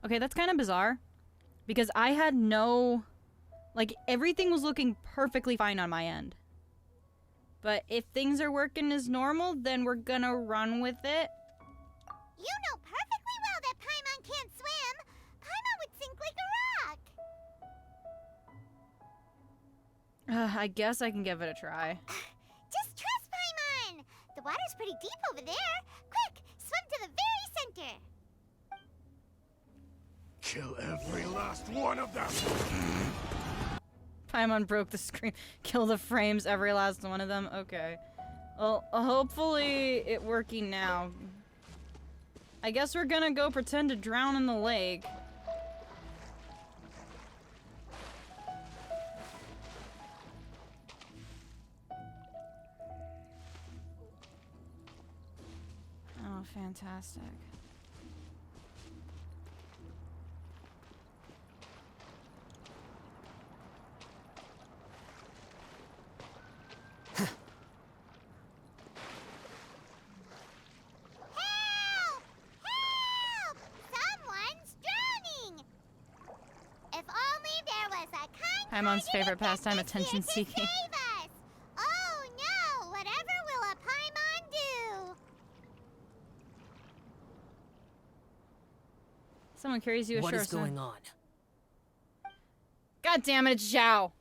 Okay, that's kind of bizarre. Because I had no... Like, everything was looking perfectly fine on my end. But if things are working as normal, then we're gonna run with it. You know perfectly well that Paimon can't swim. Paimon would sink like a rock. I guess I can give it a try. Just trust Paimon. The water's pretty deep over there. Quick, swim to the very center. Kill every last one of them! Paimon broke the screen. Kill the frames, every last one of them. Okay. Well, hopefully it working now. I guess we're gonna go pretend to drown in the lake. Oh, fantastic. Help! Help! Someone's drowning! If only there was a kind Paimon's favorite pastime, attention seeking. Save us! Oh no! Whatever will a Paimon do? Someone carries you ashore. What is going on? God damn it, it's Zhao!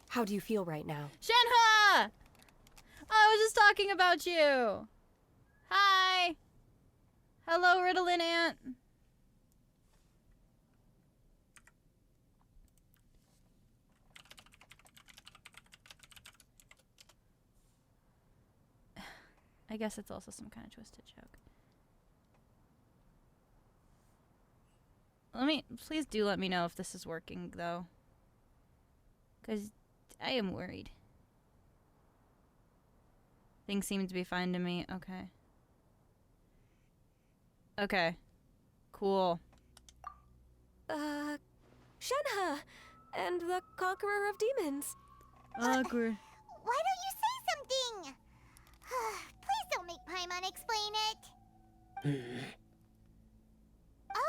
How do you feel right now? Shenhe! I was just talking about you! Hi! Hello, Ritalin Ant. I guess it's also some kind of twisted joke. Please do let me know if this is working, though. Because I am worried. Things seem to be fine to me. Okay. Okay. Cool. Shenhe! And the Conqueror of Demons. Awkward. Why don't you say something? Please don't make Paimon explain it.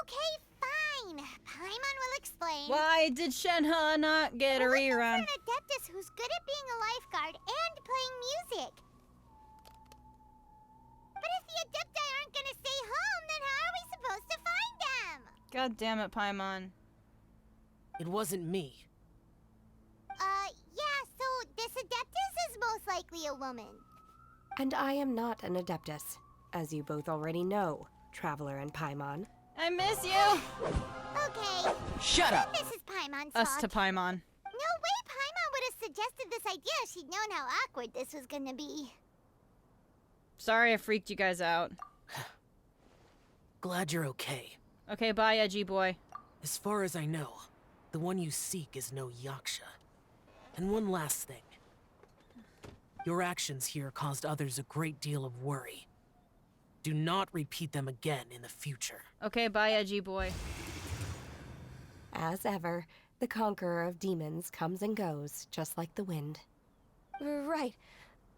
Okay, fine. Paimon will explain. Why did Shenhe not get a We're looking rerun? for an Adeptus who's good at being a lifeguard and playing music. But if the Adepti aren't gonna stay home, then how are we supposed to find them? God damn it, Paimon. It wasn't me. Yeah, so this Adeptus is most likely a woman. And I am not an Adeptus, as you both already know, Traveler and Paimon. I miss you! Okay. Shut up! This is Paimon's Us fault. to Paimon. No way Paimon would have suggested this idea if she'd known how awkward this was gonna be. Sorry I freaked you guys out. Glad you're okay. Okay, bye, edgy boy. As far as I know, the one you seek is no Yaksha. And one last thing. Your actions here caused others a great deal of worry. Do not repeat them again in the future. Okay, bye, edgy boy. As ever, the Conqueror of Demons comes and goes, just like the wind. Right.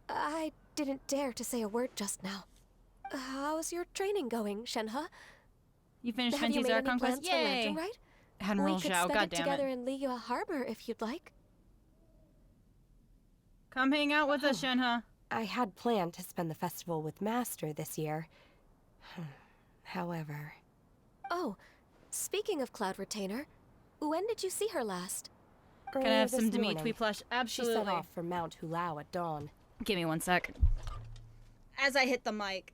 I didn't dare to say a word just now. How's your training going, Shenhe? You finished Have you Fenty's made Archon any quest? plans for Yay! Lantern Rite? Admiral We could Zhao, spend it goddammit. together in Liyue Harbor if you'd like. Come hang out with us, Shenhe. I had planned to spend the festival with Master this year. However... Oh, speaking of Cloud Retainer, when did you see her last? Can I have some Dimitri plush? Absolutely. She set off for Mount Hulao at dawn. Give me 1 sec. As I hit the mic.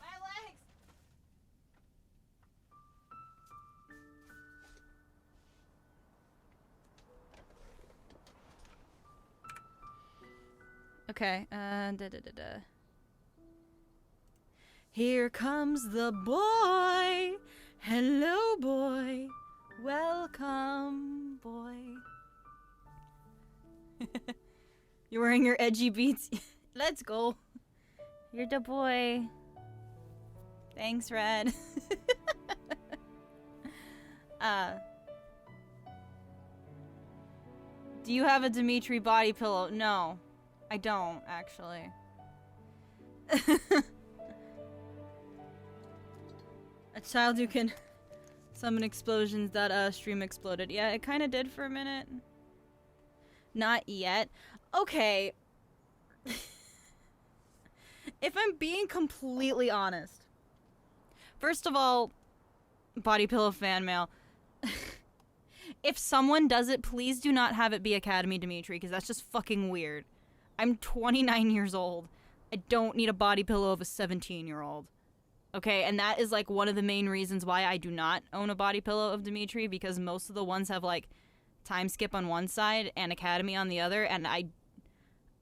My legs! Okay, Here comes the boy. Hello, boy. Welcome, boy. You're wearing your edgy beats. Let's go. You're the boy. Thanks, Red. Do you have a Dimitri body pillow? No, I don't, actually. Child, you can summon explosions. That stream exploded. Yeah, it kind of did for a minute. Not yet. Okay. If I'm being completely honest, first of all, body pillow fan mail. If someone does it, please do not have it be Academy Dimitri, because that's just fucking weird. I'm 29 years old. I don't need a body pillow of a 17-year-old. Okay, and that is like one of the main reasons why I do not own a body pillow of Dimitri, because most of the ones have like time skip on one side and Academy on the other, and I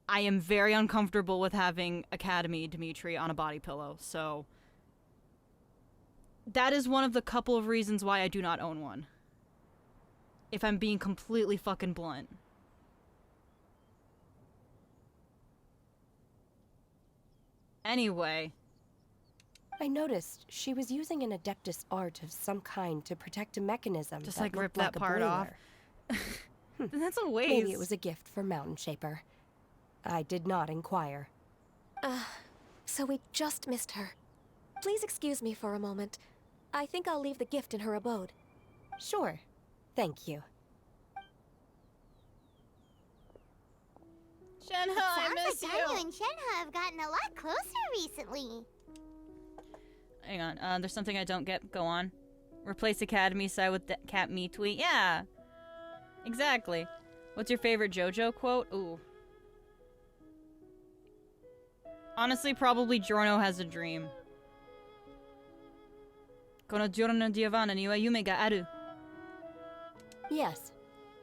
am very uncomfortable with having Academy Dimitri on a body pillow, so that is one of the couple of reasons why I do not own one. If I'm being completely fucking blunt. Anyway. I noticed she was using an Adeptus art of some kind to protect a mechanism Just that like rip looked like that a part off. boiler. That's a waste. Maybe it was a gift from Mountain Shaper. I did not inquire. So we just missed her. Please excuse me for a moment. I think I'll leave the gift in her abode. Sure. Thank you. Shenhe, I Sounds miss like you. Ganyu and Shenhe have gotten a lot closer recently. Hang on, there's something I don't get. Go on. Replace Academy side with the Cat Me tweet. Yeah. Exactly. What's your favorite JoJo quote? Ooh. Honestly, probably Giorno has a dream. Kono giorno di Havana ni wa yume ga aru. Yes.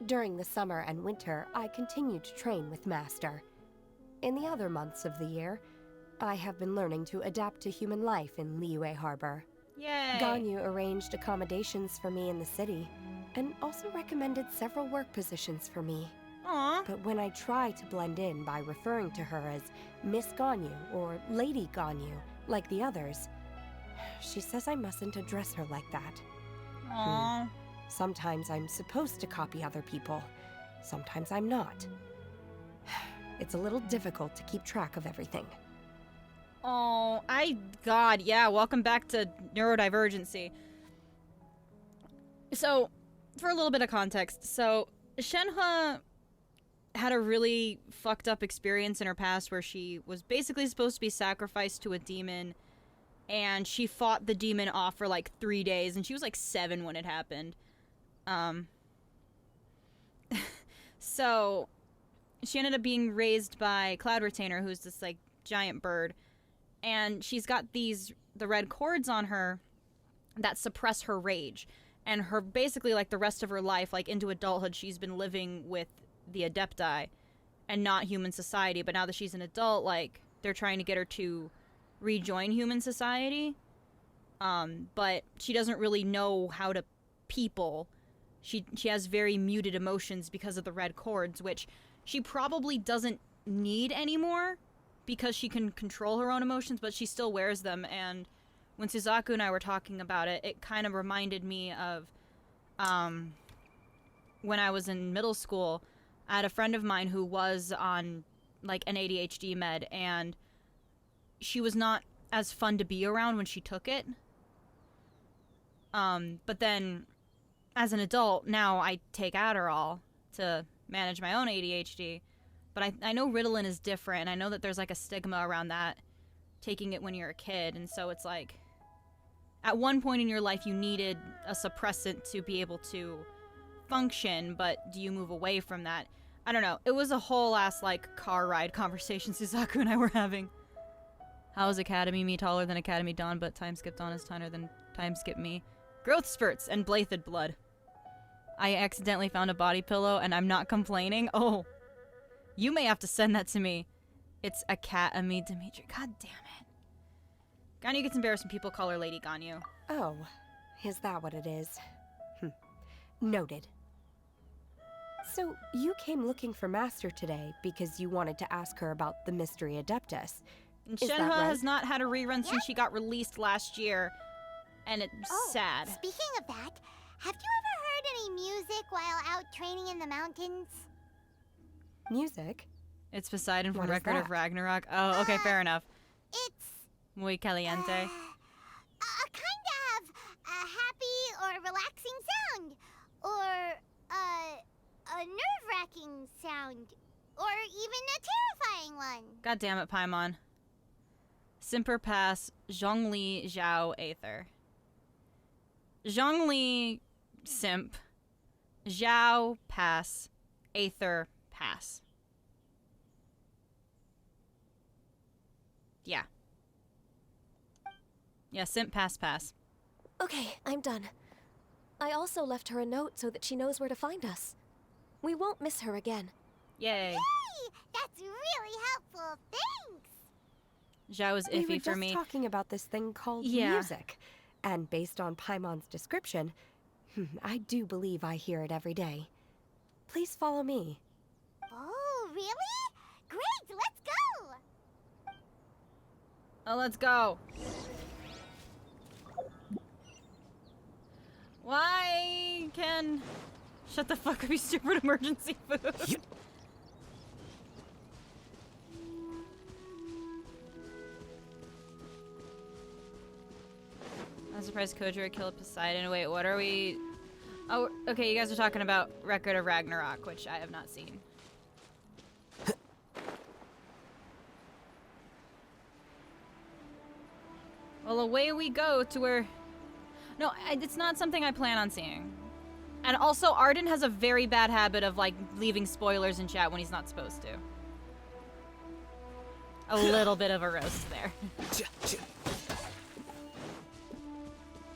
During the summer and winter, I continue to train with Master. In the other months of the year, I have been learning to adapt to human life in Liyue Harbor. Yay. Ganyu arranged accommodations for me in the city, and also recommended several work positions for me. Aw. But when I try to blend in by referring to her as Miss Ganyu or Lady Ganyu, like the others, she says I mustn't address her like that. Aw. Sometimes I'm supposed to copy other people, sometimes I'm not. It's a little difficult to keep track of everything. Oh, God, yeah, welcome back to neurodivergency. So, for a little bit of context, so Shenhe had a really fucked up experience in her past where she was basically supposed to be sacrificed to a demon, and she fought the demon off for like 3 days, and she was like 7 when it happened. So she ended up being raised by Cloud Retainer, who's this like giant bird, and she's got the red cords on her that suppress her rage, and her basically like the rest of her life, like into adulthood, she's been living with the Adepti and not human society. But now that she's an adult, like they're trying to get her to rejoin human society, but she doesn't really know how to people. She has very muted emotions because of the red cords, which she probably doesn't need anymore because she can control her own emotions, but she still wears them. And when Suzaku and I were talking about it, it kind of reminded me of when I was in middle school. I had a friend of mine who was on like an ADHD med, and she was not as fun to be around when she took it. But then as an adult, now I take Adderall to manage my own ADHD. But I know Ritalin is different, and I know that there's like a stigma around that, taking it when you're a kid. And so it's like, at one point in your life you needed a suppressant to be able to function, but do you move away from that? I don't know. It was a whole ass like car ride conversation Suzaku and I were having. How is Academy me taller than Academy Dawn, but Time Skip Dawn is taller than Time Skip me? Growth spurts and Blathid blood. I accidentally found a body pillow and I'm not complaining. Oh, you may have to send that to me. It's Academy Dimitri. God damn it. Ganyu gets embarrassed when people call her Lady Ganyu. Oh, is that what it is? Noted. So, you came looking for Master today because you wanted to ask her about the Mystery Adeptus. And Is that Shenhe right? has not had a rerun since she got released last year, and it's sad. Speaking of that, have you ever heard any music while out training in the mountains? Music? It's Poseidon from What is Record of that? Ragnarok. Oh, okay, fair enough. It's Muy caliente. kind of a nerve-wracking sound. Or even a terrifying one. God damn it, Paimon. Simper Pass, Zhongli, Zhao, Aether. Zhongli, Simp. Zhao, Pass. Aether, Pass. Yeah. Yeah, Simp, Pass, Pass. Okay, I'm done. I also left her a note so that she knows where to find us. We won't miss her again. Yay. Hey, that's really helpful. Thanks. Zhao is We iffy were for just me. talking about this thing called Yeah. music. And based on Paimon's description, I do believe I hear it every day. Please follow me. Oh, really? Great, let's go. Oh, let's go. Why can... Shut the fuck up, you stupid emergency food. I'm surprised Kojiro killed Poseidon. Wait, what are we... Oh, okay, you guys are talking about Record of Ragnarok, which I have not seen. Well, away we go to where... No, it's not something I plan on seeing. And also, Arden has a very bad habit of, like, leaving spoilers in chat when he's not supposed to. A little bit of a roast there.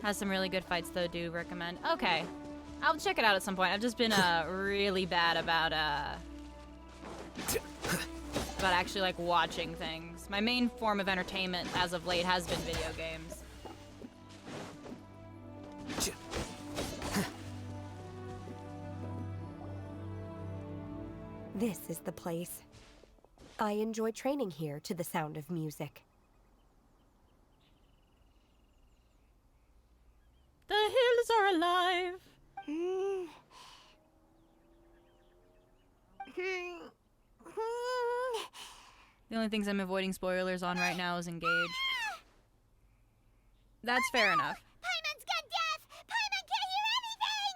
Has some really good fights, though, do recommend. Okay. I'll check it out at some point. I've just been, really bad about actually, like, watching things. My main form of entertainment as of late has been video games. This is the place. I enjoy training here to the sound of music. The hills are alive. The only things I'm avoiding spoilers on right now is Engage. That's fair enough. Paimon's gone deaf. Paimon can't hear anything.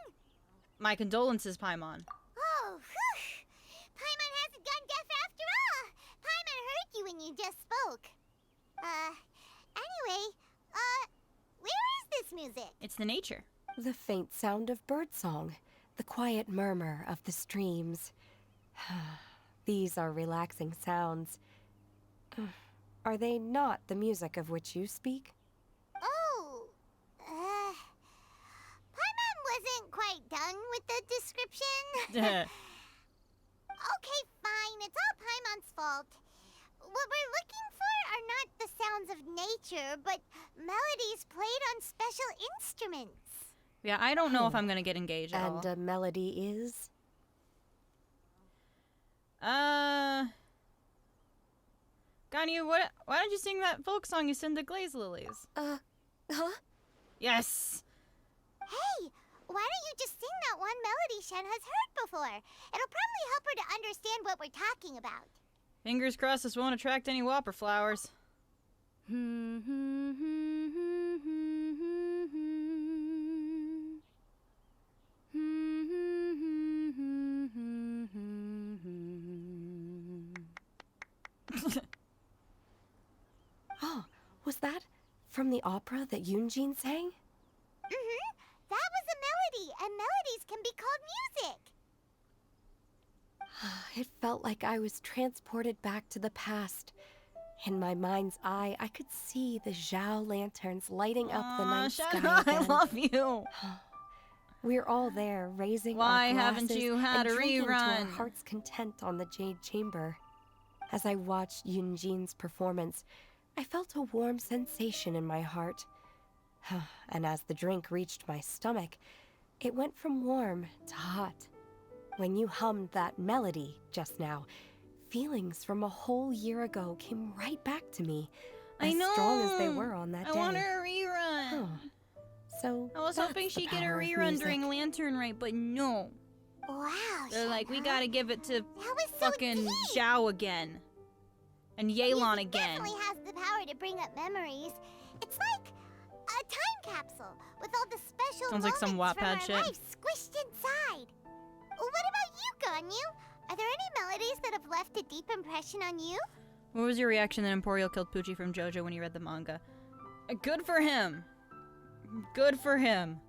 My condolences, Paimon. Oh, whew. Paimon hasn't gone deaf after all. Paimon heard you when you just spoke. Anyway, where is this music? It's the nature. The faint sound of birdsong, the quiet murmur of the streams. These are relaxing sounds. Are they not the music of which you speak? Oh, Paimon wasn't quite done with the description. Okay, fine. It's all Paimon's fault. What we're looking for are not the sounds of nature, but melodies played on special instruments. Yeah, I don't know if I'm gonna get engaged at all. And a melody is? Ganyu, why don't you sing that folk song you sing to Glaze Lilies? Huh? Yes! Hey, why don't you just sing that one melody Shen has heard before? It'll probably help her to understand what we're talking about. Fingers crossed this won't attract any whopper flowers. Oh, was that from the opera that Yunjin sang? That was a melody, and melodies can be called music. It felt like I was transported back to the past. In my mind's eye, I could see the Zhao lanterns lighting up the night Shanna, sky I again. love you. We're all there, raising Why our glasses haven't you had and a drinking to our rerun? heart's content on the Jade Chamber. As I watched Yunjin's performance, I felt a warm sensation in my heart. And as the drink reached my stomach, it went from warm to hot. When you hummed that melody just now, feelings from a whole year ago came right back to me, I as know. strong as they were on that I day. want her a rerun. So I was that's hoping the she'd get a power of rerun music. during Lantern Rite, but no. Wow, They're like, we Shanna. gotta give it to That was so fucking deep. Zhao again. And Yelan Music again. definitely has the power to bring up memories. It's like a time capsule with all the special Sounds like some moments from Wattpad our shit. life squished inside. What about you Ganyu. Are there any melodies that have left a deep impression on you? What was your reaction that Emporio killed Poochie from JoJo when you read the manga? Good for him. Good for him.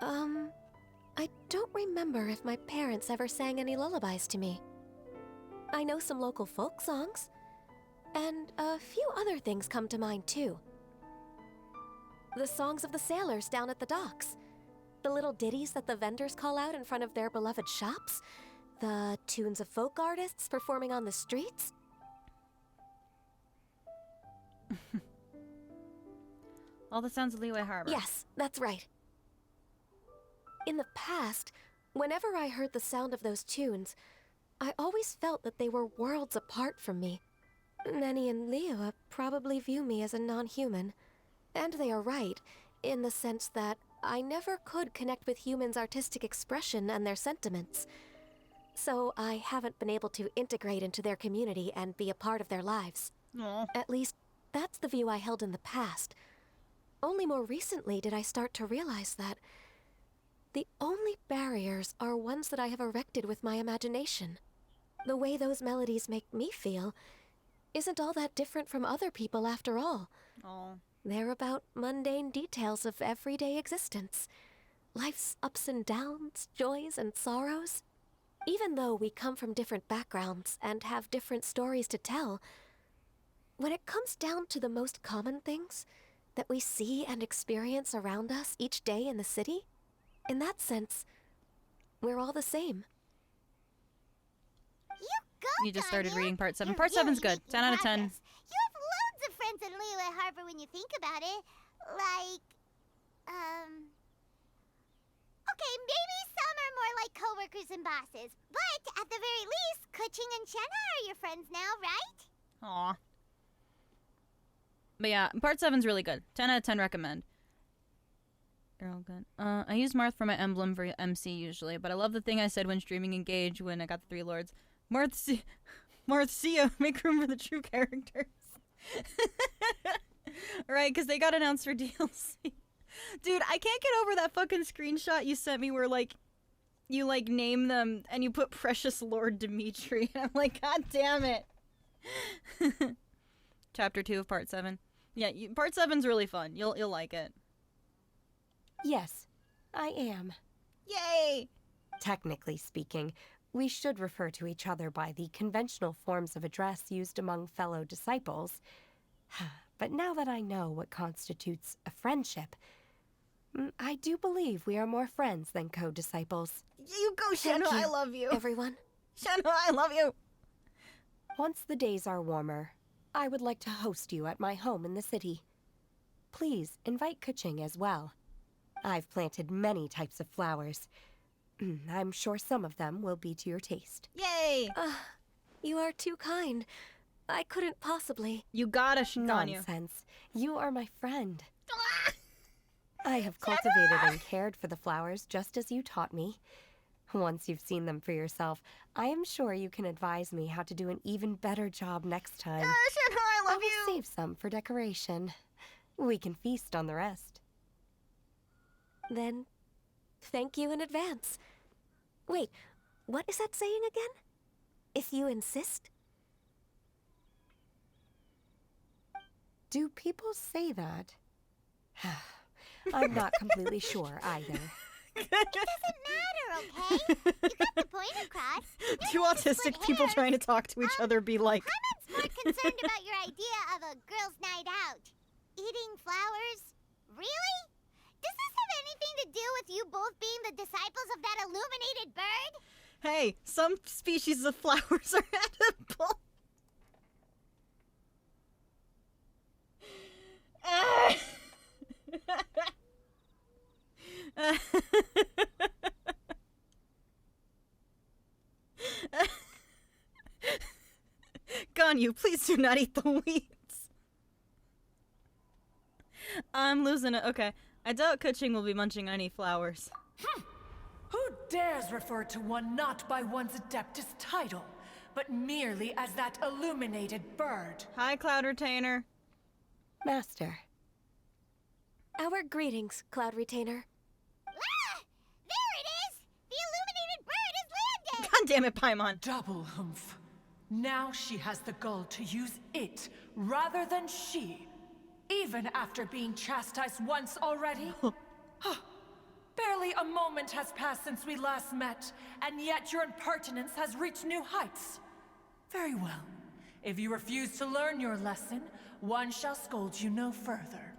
I don't remember if my parents ever sang any lullabies to me. I know some local folk songs, and a few other things come to mind too. The songs of the sailors down at the docks, the little ditties that the vendors call out in front of their beloved shops, the tunes of folk artists performing on the streets. All the sounds of Liyue Harbor. Yes, that's right. In the past, whenever I heard the sound of those tunes, I always felt that they were worlds apart from me. Nenny and Liyue probably view me as a non-human. And they are right, in the sense that I never could connect with humans' artistic expression and their sentiments. So I haven't been able to integrate into their community and be a part of their lives. Aw. At least, that's the view I held in the past. Only more recently did I start to realize that the only barriers are ones that I have erected with my imagination. The way those melodies make me feel isn't all that different from other people after all. Aw. They're about mundane details of everyday existence. Life's ups and downs, joys and sorrows. Even though we come from different backgrounds and have different stories to tell, when it comes down to the most common things that we see and experience around us each day in the city, in that sense, we're all the same. You go, You just started Ganyu. reading part 7. You're Part 7's really good. making 10 out of 10. progress. You have loads of friends in Liyue Harbor when you think about it. Like, okay, maybe some are more like coworkers and bosses, but at the very least, Kuching and Shenha are your friends now, right? Aw. But yeah, part 7's really good. 10 out of 10 recommend. They're all good. I use Marth for my emblem for MC usually, but I love the thing I said when streaming Engage when I got the 3 lords. Marthsia, make room for the true characters. Right, because they got announced for DLC. Dude, I can't get over that fucking screenshot you sent me where, like, you, like, name them and you put Precious Lord Dimitri. And I'm like, God damn it. Chapter 2 of Part 7. Yeah, Part 7's really fun. You'll like it. Yes, I am. Yay! Technically speaking, we should refer to each other by the conventional forms of address used among fellow disciples. But now that I know what constitutes a friendship, I do believe we are more friends than co-disciples. You go, Thank Shenna. I you, love you. Everyone. Shenna, I love you. Once the days are warmer, I would like to host you at my home in the city. Please invite Kuching as well. I've planted many types of flowers. I'm sure some of them will be to your taste. Yay! You are too kind. I couldn't possibly. You gotta, Ganyu. Nonsense. You are my friend. I have cultivated and cared for the flowers just as you taught me. Once you've seen them for yourself, I am sure you can advise me how to do an even better job next time. Shenna, I I love will you. save some for decoration. We can feast on the rest. Then, thank you in advance. Wait, what is that saying again? If you insist? Do people say that? I'm not completely sure either. It doesn't matter, okay? You got the point across. Two autistic people trying to talk to each other be like, Paimon's more concerned about your idea of a girls' night out. Eating flowers? Really? Does this have anything to do with you both being the disciples of that illuminated bird? hey, some species of flowers are edible. Ganyu, please do not eat the weeds. I'm losing it. Okay. I doubt Kuching will be munching any flowers. Who dares refer to one not by one's Adeptus title, but merely as that illuminated bird? Hi, Cloud Retainer. Master, Our greetings, Cloud Retainer. Ah! There it is! The illuminated bird has landed! damn it, Paimon. Double humph. Now she has the gall to use it rather than she. Even after being chastised once already? Barely a moment has passed since we last met, and yet your impertinence has reached new heights. Very well. If you refuse to learn your lesson, one shall scold you no further.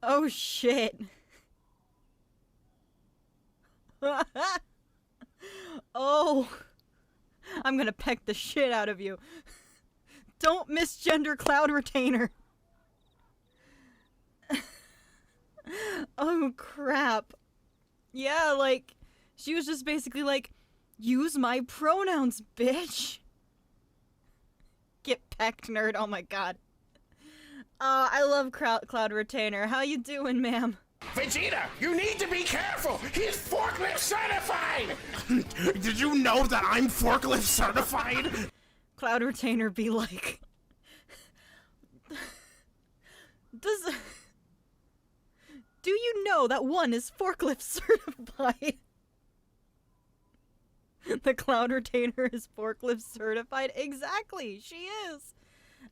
Oh shit. Oh. I'm gonna peck the shit out of you. Don't misgender Cloud Retainer. Oh crap. Yeah, like, she was just basically like, use my pronouns, bitch. Get pecked, nerd. Oh my god. I love Cloud Retainer. How you doing, ma'am? Vegeta, you need to be careful! He's forklift certified! Did you know that I'm forklift certified? Cloud Retainer be like... Do you know that one is forklift certified? The Cloud Retainer is forklift certified? Exactly, she is.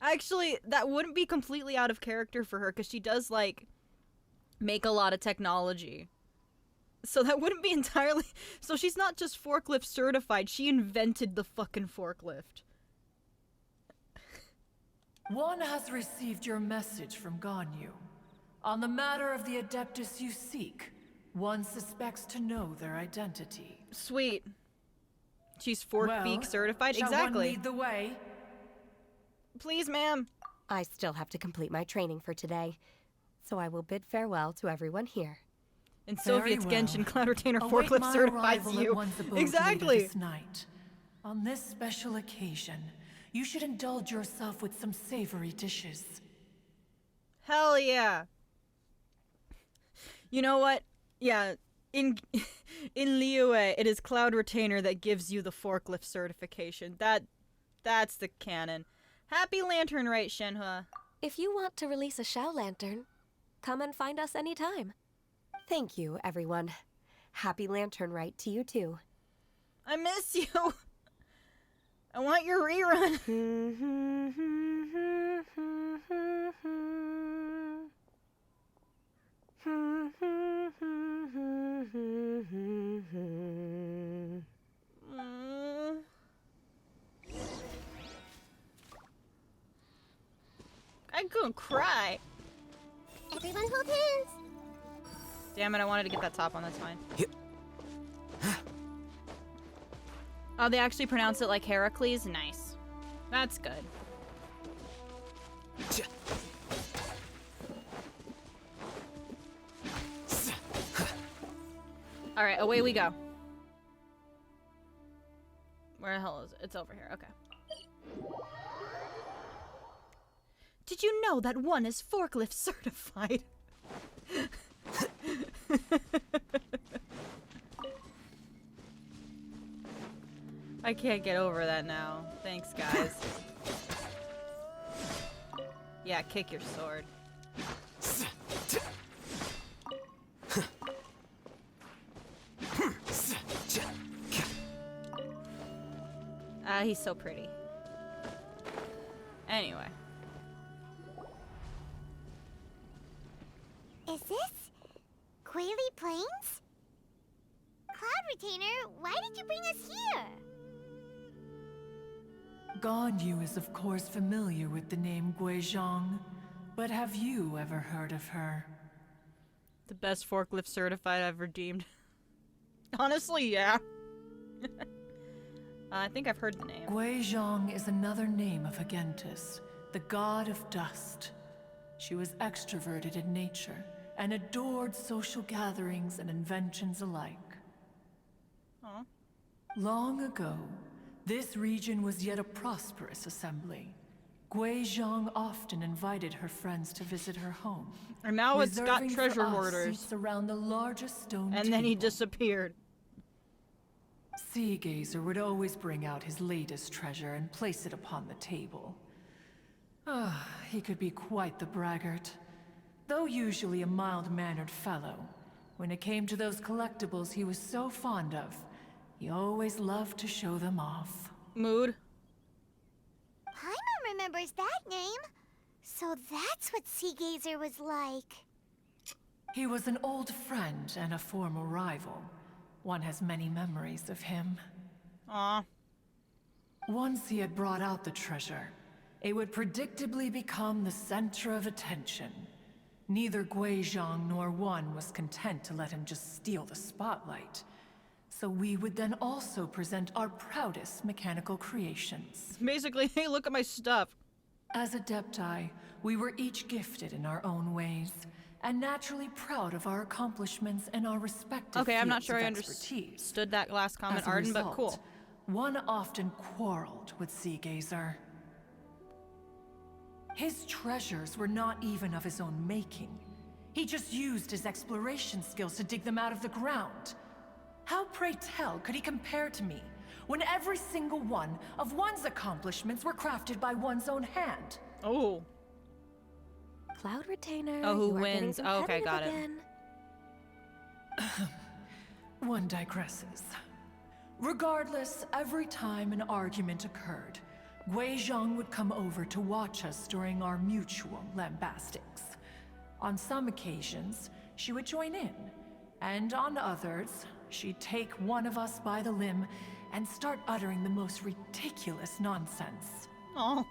Actually, that wouldn't be completely out of character for her, because she does, like, make a lot of technology. So that wouldn't be entirely... So she's not just forklift certified, she invented the fucking forklift. One has received your message from Ganyu. On the matter of the Adeptus you seek, one suspects to know their identity. Sweet. She's fork-beak certified? Shall Exactly. one lead the way? Please, ma'am. I still have to complete my training for today, so I will bid farewell to everyone here. In Very Soviet's well. Genshin, Cloud Retainer Await forklift my certifies arrival at you. one's abode Exactly. later this night. On this special occasion, you should indulge yourself with some savory dishes. Hell yeah. You know what? Yeah, in Liyue, it is Cloud Retainer that gives you the forklift certification. That's the canon. Happy Lantern Rite, Shenhua. If you want to release a Shao Lantern, come and find us anytime. Thank you, everyone. Happy Lantern Rite to you too. I miss you. I want your rerun. I'm gonna cry. Everyone hold hands. Damn it, I wanted to get that top on, that's fine. Oh, they actually pronounce it like Heracles? Nice. That's good. Alright, away we go. Where the hell is it? It's over here, okay. Did you know that one is forklift certified? I can't get over that now. Thanks, guys. Yeah, kick your sword. Ah, he's so pretty. Anyway. Is this Quaily Plains? Cloud Retainer, why did you bring us here? Ganyu is of course familiar with the name Guizhong, but have you ever heard of her? The best forklift certified I've redeemed. Honestly, yeah. I think I've heard the name. Guizhong is another name of Agentis, the god of dust. She was extroverted in nature and adored social gatherings and inventions alike. Aw. Long ago, this region was yet a prosperous assembly. Guizhong often invited her friends to visit her home. And now it's got reserving for treasure us hoarders. seats around the largest stone And then he table. disappeared. Sea Gazer would always bring out his latest treasure and place it upon the table. He could be quite the braggart. Though usually a mild-mannered fellow, when it came to those collectibles he was so fond of, He always loved to show them off. Mood. Paimon remembers that name. So that's what Sea Gazer was like. He was an old friend and a former rival. One has many memories of him. Aw. Once he had brought out the treasure, it would predictably become the center of attention. Neither Guizhong nor One was content to let him just steal the spotlight. So we would then also present our proudest mechanical creations. Basically, hey, look at my stuff. As Adepti, we were each gifted in our own ways, and naturally proud of our accomplishments and our respective Okay, I'm not fields sure of I expertise. understood that last comment, As a Arden, but result, cool. One often quarreled with Sea Gazer. His treasures were not even of his own making. He just used his exploration skills to dig them out of the ground. How, pray tell, could he compare to me, when every single one of one's accomplishments were crafted by one's own hand? Oh. Cloud Retainer. Oh, who you are getting wins? Oh, okay, competitive got it. again. One digresses. Regardless, every time an argument occurred, Guizhong would come over to watch us during our mutual lambastics. On some occasions, she would join in, and on others, she'd take one of us by the limb and start uttering the most ridiculous nonsense. Oh.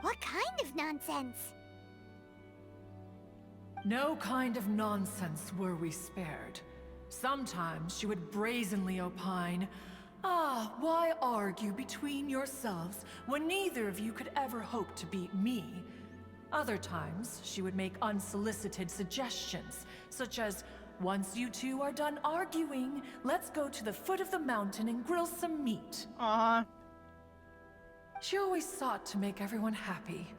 What kind of nonsense? No kind of nonsense were we spared. Sometimes she would brazenly opine, "Ah, why argue between yourselves when neither of you could ever hope to beat me?" Other times, she would make unsolicited suggestions, such as, "Once you two are done arguing, let's go to the foot of the mountain and grill some meat." Aw. She always sought to make everyone happy,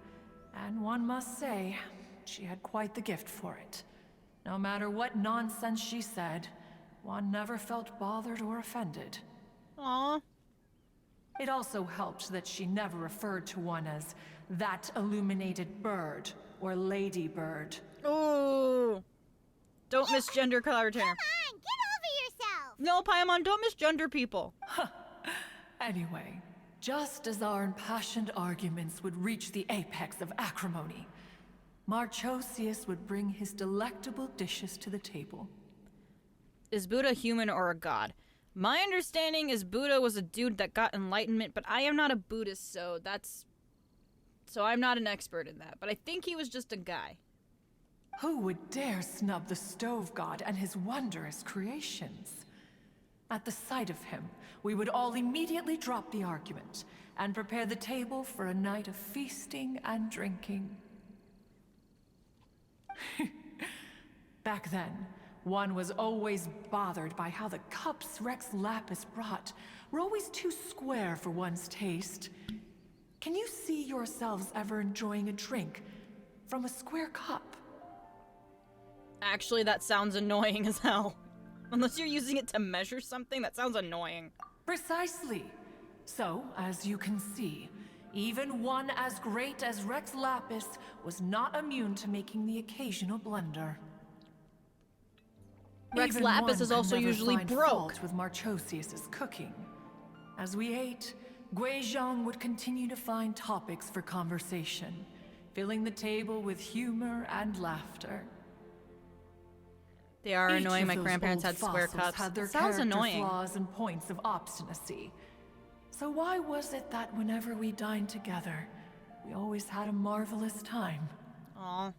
and one must say, she had quite the gift for it. No matter what nonsense she said, one never felt bothered or offended. Aw. It also helped that she never referred to one as that illuminated bird or ladybird. Ooh. Don't misgender Cloud Retainer. Come on, get over yourself! No, Paimon, don't misgender people. Anyway, just as our impassioned arguments would reach the apex of acrimony, Marchosius would bring his delectable dishes to the table. Is Buddha human or a god? My understanding is Buddha was a dude that got enlightenment, but I am not a Buddhist, so I'm not an expert in that. But I think he was just a guy. Who would dare snub the stove god and his wondrous creations? At the sight of him, we would all immediately drop the argument and prepare the table for a night of feasting and drinking. Back then, one was always bothered by how the cups Rex Lapis brought were always too square for one's taste. Can you see yourselves ever enjoying a drink from a square cup? Actually, that sounds annoying as hell. Unless you're using it to measure something, that sounds annoying. Precisely. So, as you can see, even one as great as Rex Lapis was not immune to making the occasional blunder. Rex Even Lapis one is could also never usually find broke. fault with Marchosius's cooking. As we ate, Guizhong would continue to find topics for conversation, filling the table with humor and laughter. They are Each annoying. of My those grandparents old had square fossils cups. Had their It sounds character annoying. flaws and points of obstinacy. So why was it that whenever we dined together, we always had a marvelous time? Aw.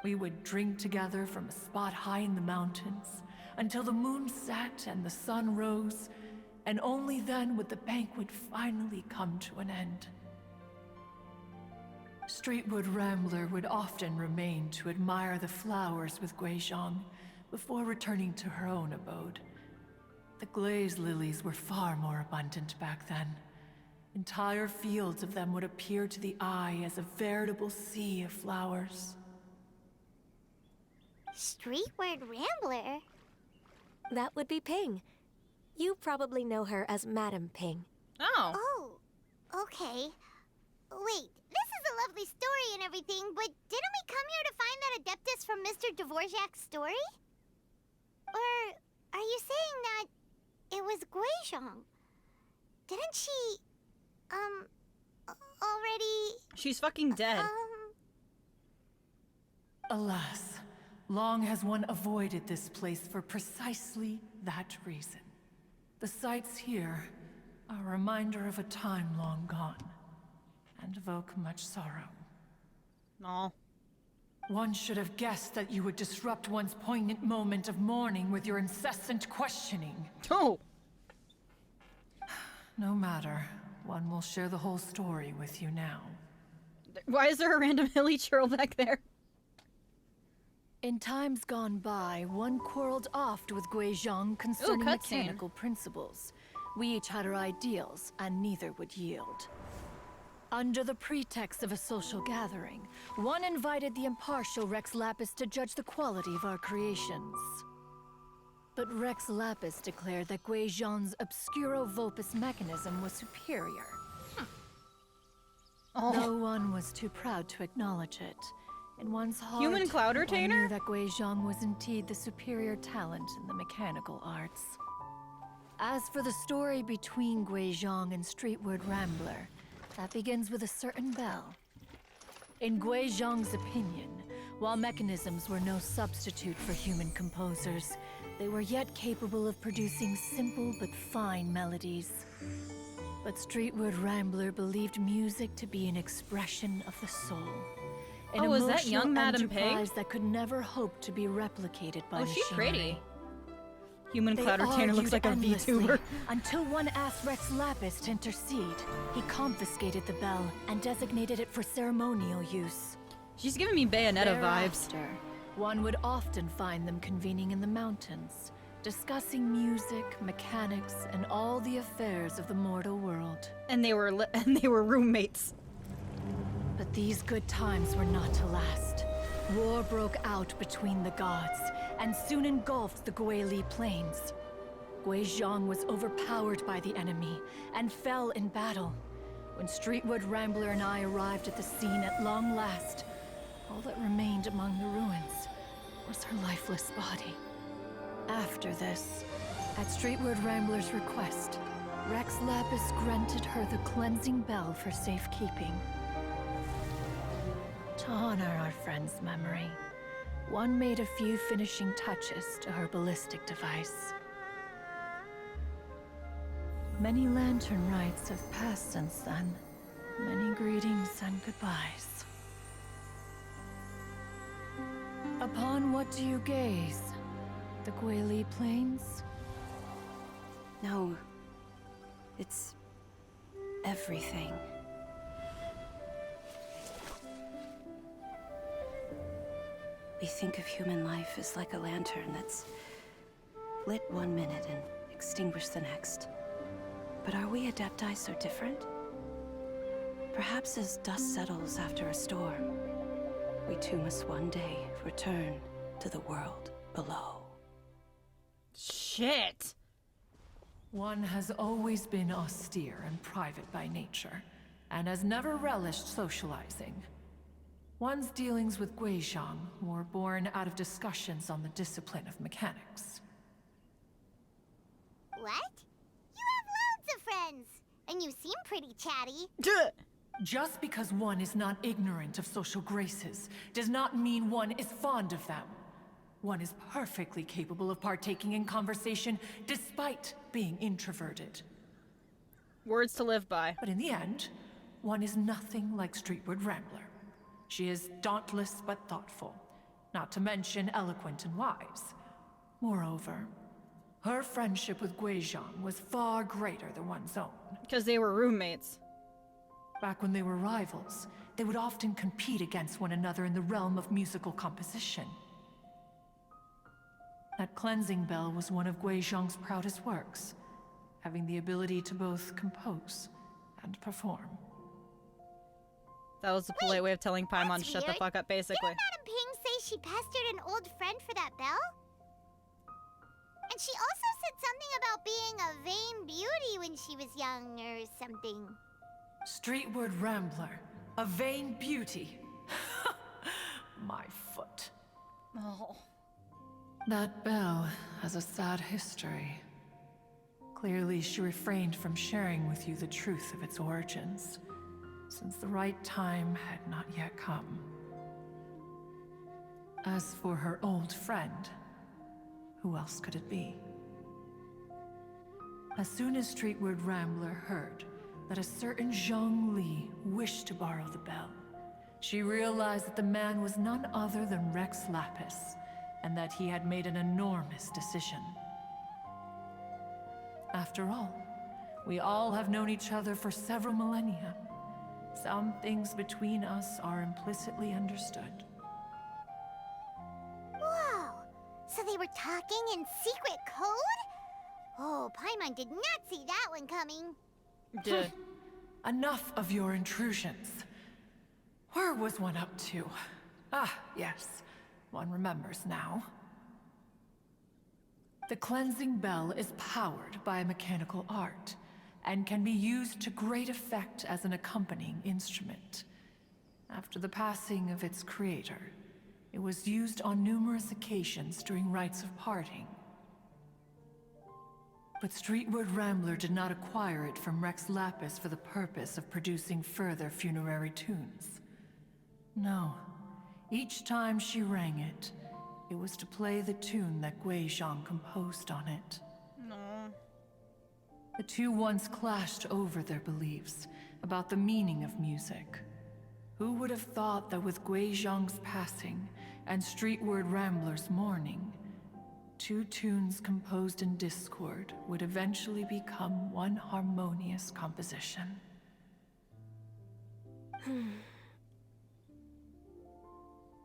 We would drink together from a spot high in the mountains until the moon set and the sun rose, and only then would the banquet finally come to an end. Streetwood Rambler would often remain to admire the flowers with Guizhong before returning to her own abode. The glaze lilies were far more abundant back then. Entire fields of them would appear to the eye as a veritable sea of flowers. Streetward Rambler? That would be Ping. You probably know her as Madam Ping. Oh. Oh, okay. Wait, this is a lovely story and everything, but didn't we come here to find that Adeptus from Mr. Dvorak's story? Or are you saying that it was Guizhong? Didn't she, already, She's fucking dead. Alas, long has one avoided this place for precisely that reason. The sights here are a reminder of a time long gone, and evoke much sorrow. Aw. One should have guessed that you would disrupt one's poignant moment of mourning with your incessant questioning. Oh! No matter, one will share the whole story with you now. Why is there a random hilly churl back there? In times gone by, one quarreled oft with Guizhong concerning cutscene. mechanical principles. We each had our ideals, and neither would yield. Under the pretext of a social gathering, one invited the impartial Rex Lapis to judge the quality of our creations. But Rex Lapis declared that Guizhong's Obscuro Vulpus mechanism was superior. Oh. No one was too proud to acknowledge it. In one's heart, Human cloud one retainer? knew that Guizhong was indeed the superior talent in the mechanical arts. As for the story between Guizhong and Streetward Rambler, that begins with a certain bell. In Guizhong's opinion, while mechanisms were no substitute for human composers, they were yet capable of producing simple but fine melodies. But Streetward Rambler believed music to be an expression of the soul. An Oh, is that emotional young Madam Pig? enterprise that could never hope to be replicated by Oh, she's machinery. pretty. Human They cloud retainer looks argued like a endlessly, VTuber. until one asked Rex Lapis to intercede. He confiscated the bell and designated it for ceremonial use. She's giving me Bayonetta vibes. Thereafter, one would often find them convening in the mountains, discussing music, mechanics, and all the affairs of the mortal world. And they were roommates. But these good times were not to last. War broke out between the gods, and soon engulfed the Guili Plains. Guizhong was overpowered by the enemy, and fell in battle. When Streetwood Rambler and I arrived at the scene at long last, all that remained among the ruins was her lifeless body. After this, at Streetwood Rambler's request, Rex Lapis granted her the cleansing bell for safekeeping. To honor our friend's memory, one made a few finishing touches to her ballistic device. Many lantern rites have passed since then. Many greetings and goodbyes. Upon what do you gaze? The Guili Plains? No. It's everything. We think of human life as like a lantern that's lit one minute and extinguished the next. But are we Adepti so different? Perhaps as dust settles after a storm, we too must one day return to the world below. Shit. One has always been austere and private by nature, and has never relished socializing. One's dealings with Guizhong were born out of discussions on the discipline of mechanics. What? You have loads of friends, and you seem pretty chatty. Duh. Just because one is not ignorant of social graces does not mean one is fond of them. One is perfectly capable of partaking in conversation despite being introverted. Words to live by. But in the end, one is nothing like Streetward Rambler. She is dauntless but thoughtful, not to mention eloquent and wise. Moreover, her friendship with Guizhong was far greater than one's own. Because they were roommates. Back when they were rivals, they would often compete against one another in the realm of musical composition. That cleansing bell was one of Guizhong's proudest works, having the ability to both compose and perform. That was a polite way of telling Paimon to That's shut the weird. fuck up, basically. Didn't Madam Ping say she pestered an old friend for that bell? And she also said something about being a vain beauty when she was young or something. Streetward Rambler, a vain beauty. My foot. Oh. That bell has a sad history. Clearly, she refrained from sharing with you the truth of its origins, since the right time had not yet come. As for her old friend, who else could it be? As soon as Streetward Rambler heard that a certain Zhang Li wished to borrow the bell, she realized that the man was none other than Rex Lapis, and that he had made an enormous decision. After all, we all have known each other for several millennia. Some things between us are implicitly understood. Whoa! So they were talking in secret code? Oh, Paimon did not see that one coming. Duh. Enough of your intrusions. Where was one up to? Ah, yes. One remembers now. The cleansing bell is powered by a mechanical art, and can be used to great effect as an accompanying instrument. After the passing of its creator, it was used on numerous occasions during rites of parting. But Streetward Rambler did not acquire it from Rex Lapis for the purpose of producing further funerary tunes. No. Each time she rang it, it was to play the tune that Gui Zhang composed on it. No. The two once clashed over their beliefs about the meaning of music. Who would have thought that with Gui Zhang's passing and Streetward Rambler's mourning, two tunes composed in discord would eventually become one harmonious composition?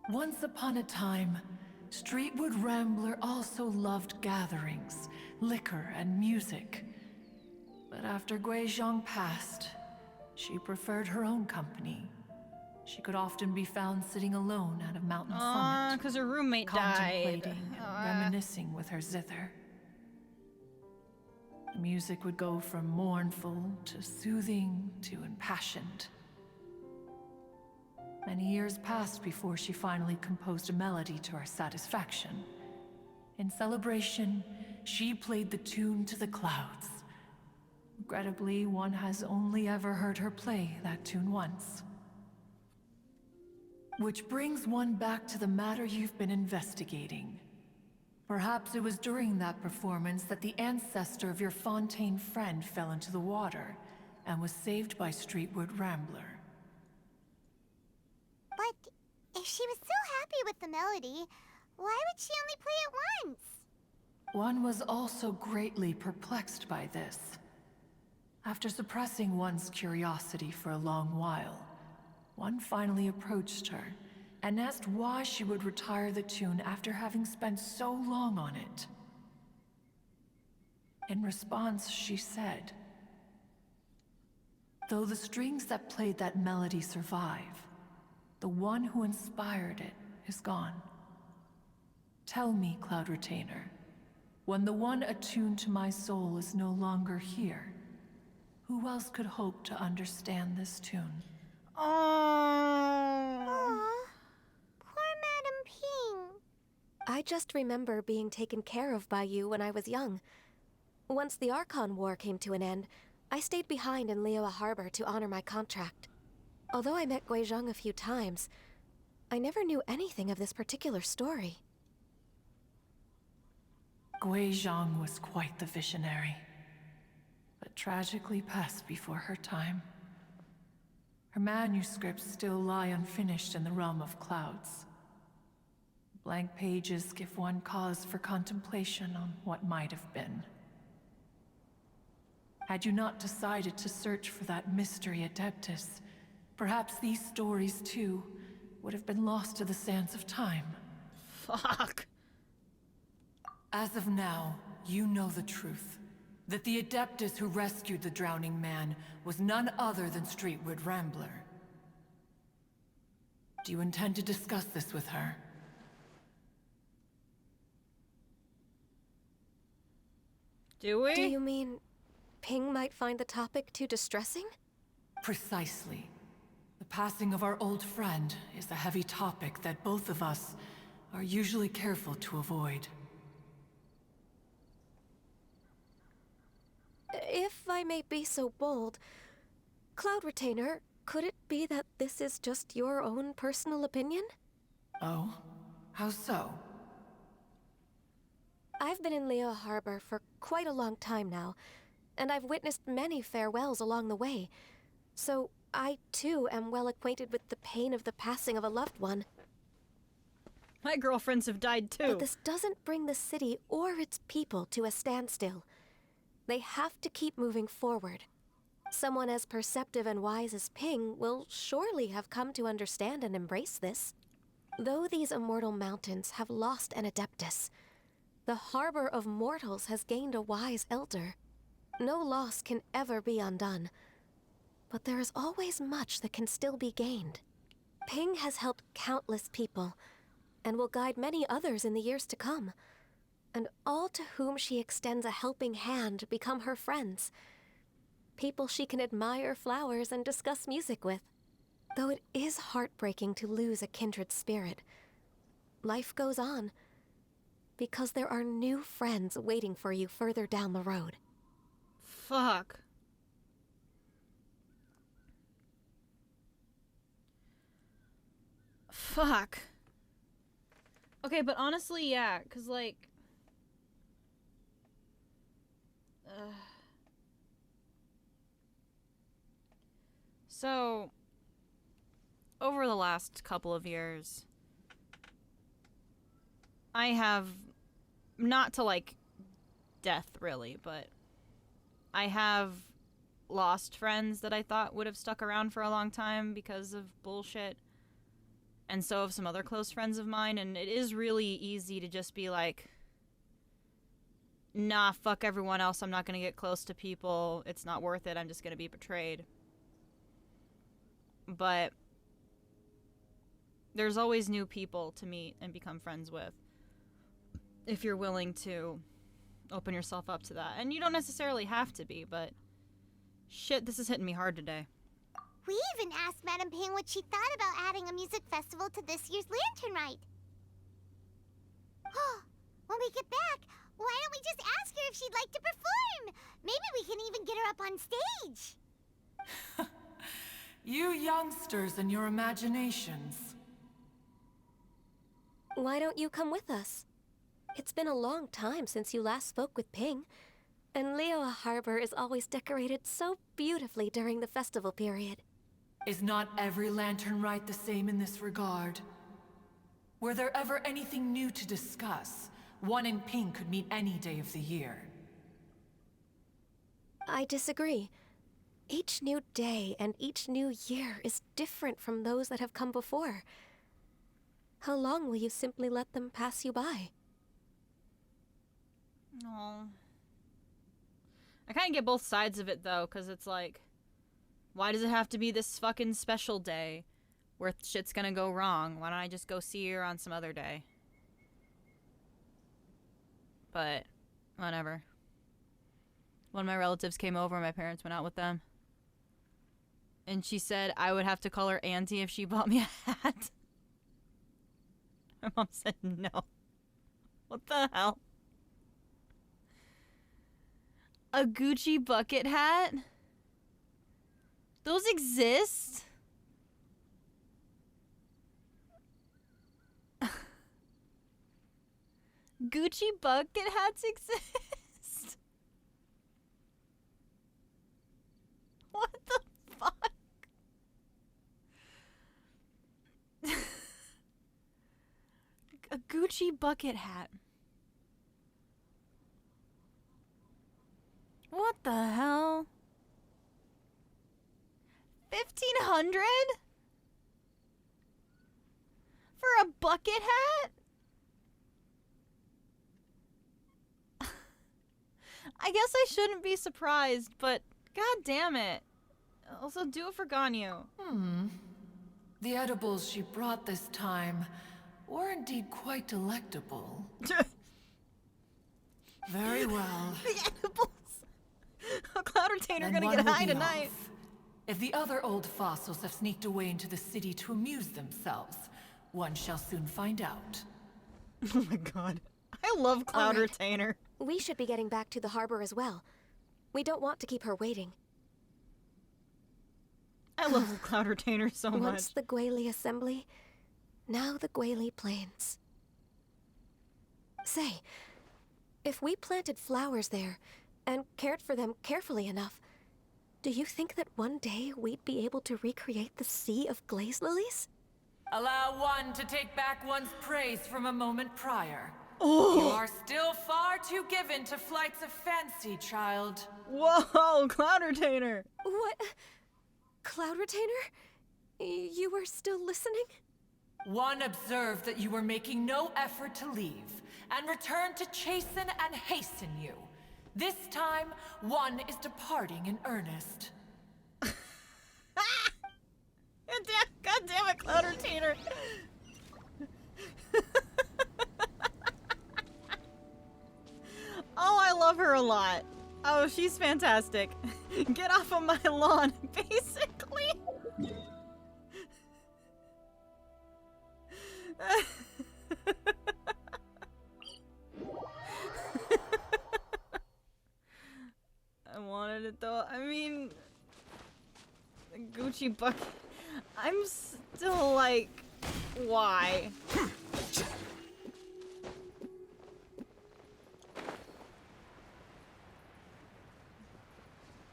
Once upon a time, Streetwood Rambler also loved gatherings, liquor, and music. But after Gui Zhang passed, she preferred her own company. She could often be found sitting alone at a mountain summit, Because her roommate contemplating died. and reminiscing with her zither. The music would go from mournful to soothing to impassioned. Many years passed before she finally composed a melody to her satisfaction. In celebration, she played the tune to the clouds. Regrettably, one has only ever heard her play that tune once. Which brings one back to the matter you've been investigating. Perhaps it was during that performance that the ancestor of your Fontaine friend fell into the water and was saved by Streetward Rambler. But if she was so happy with the melody, why would she only play it once? One was also greatly perplexed by this. After suppressing one's curiosity for a long while, one finally approached her and asked why she would retire the tune after having spent so long on it. In response, she said, "Though the strings that played that melody survive, the one who inspired it is gone. Tell me, Cloud Retainer, when the one attuned to my soul is no longer here, who else could hope to understand this tune?" Oh. Aw, poor Madam Ping. I just remember being taken care of by you when I was young. Once the Archon War came to an end, I stayed behind in Liyue Harbor to honor my contract. Although I met Gui Zhang a few times, I never knew anything of this particular story. Gui Zhang was quite the visionary, but tragically passed before her time. Her manuscripts still lie unfinished in the realm of clouds. Blank pages give one cause for contemplation on what might have been. Had you not decided to search for that mystery Adeptus, perhaps these stories, too, would have been lost to the sands of time. Fuck. As of now, you know the truth. That the Adeptus who rescued the drowning man was none other than Streetwood Rambler. Do you intend to discuss this with her? Do we? Do you mean Ping might find the topic too distressing? Precisely. The passing of our old friend is a heavy topic that both of us are usually careful to avoid. I may be so bold, Cloud Retainer, could it be that this is just your own personal opinion? Oh? How so? I've been in Leo Harbor for quite a long time now, and I've witnessed many farewells along the way, so I too am well acquainted with the pain of the passing of a loved one. My girlfriends have died too. But this doesn't bring the city or its people to a standstill. They have to keep moving forward. Someone as perceptive and wise as Ping will surely have come to understand and embrace this. Though these immortal mountains have lost an Adeptus, the harbor of mortals has gained a wise elder. No loss can ever be undone, but there is always much that can still be gained. Ping has helped countless people, and will guide many others in the years to come. And all to whom she extends a helping hand become her friends. People she can admire flowers and discuss music with. Though it is heartbreaking to lose a kindred spirit, life goes on, because there are new friends waiting for you further down the road. Fuck. Fuck. Okay, but honestly, yeah, because, like... So, over the last couple of years, I have, not to, like, death, really, but I have lost friends that I thought would have stuck around for a long time because of bullshit. And so have some other close friends of mine, and it is really easy to just be like, nah, fuck everyone else, I'm not gonna get close to people, it's not worth it, I'm just gonna be betrayed. But there's always new people to meet and become friends with, if you're willing to open yourself up to that. And you don't necessarily have to be, but shit, this is hitting me hard today. We even asked Madame Ping what she thought about adding a music festival to this year's Lantern Rite. When we get back, why don't we just ask her if she'd like to perform? Maybe we can even get her up on stage. You youngsters and your imaginations. Why don't you come with us? It's been a long time since you last spoke with Ping, and Leo Harbor is always decorated so beautifully during the festival period. Is not every Lantern Rite the same in this regard? Were there ever anything new to discuss? One in Ping could meet any day of the year. I disagree. Each new day and each new year is different from those that have come before. How long will you simply let them pass you by? No. I kind of get both sides of it, though, because it's like, why does it have to be this fucking special day where shit's gonna go wrong? Why don't I just go see her on some other day? But, whatever. One of my relatives came over, my parents went out with them. And she said I would have to call her auntie if she bought me a hat. My mom said no. What the hell? A Gucci bucket hat? Those exist? Gucci bucket hats exist? What the fuck? A Gucci bucket hat. What the hell? 1,500? For a bucket hat? I guess I shouldn't be surprised, but god damn it. Also, do it for Ganyu. The edibles she brought this time were indeed quite delectable. Very well. The edibles. Cloud Retainer Then gonna one get will high be tonight. off. If the other old fossils have sneaked away into the city to amuse themselves, one shall soon find out. Oh my god. I love Cloud Alright. Retainer. We should be getting back to the harbor as well. We don't want to keep her waiting. I love Cloud Retainer so much. Once the Gwaili Assembly, now the Gwaili Plains. Say, if we planted flowers there and cared for them carefully enough, do you think that one day we'd be able to recreate the sea of glaze lilies? Allow one to take back one's praise from a moment prior. Oh. You are still far too given to flights of fancy, child. Whoa, Cloud Retainer! What? Cloud Retainer? You were still listening? One observed that you were making no effort to leave, and returned to chasten and hasten you. This time, one is departing in earnest. God damn it, Cloud Retainer! Oh, I love her a lot. Oh, she's fantastic. Get off of my lawn, basically. I wanted it though. I mean, the Gucci bucket. I'm still like, why?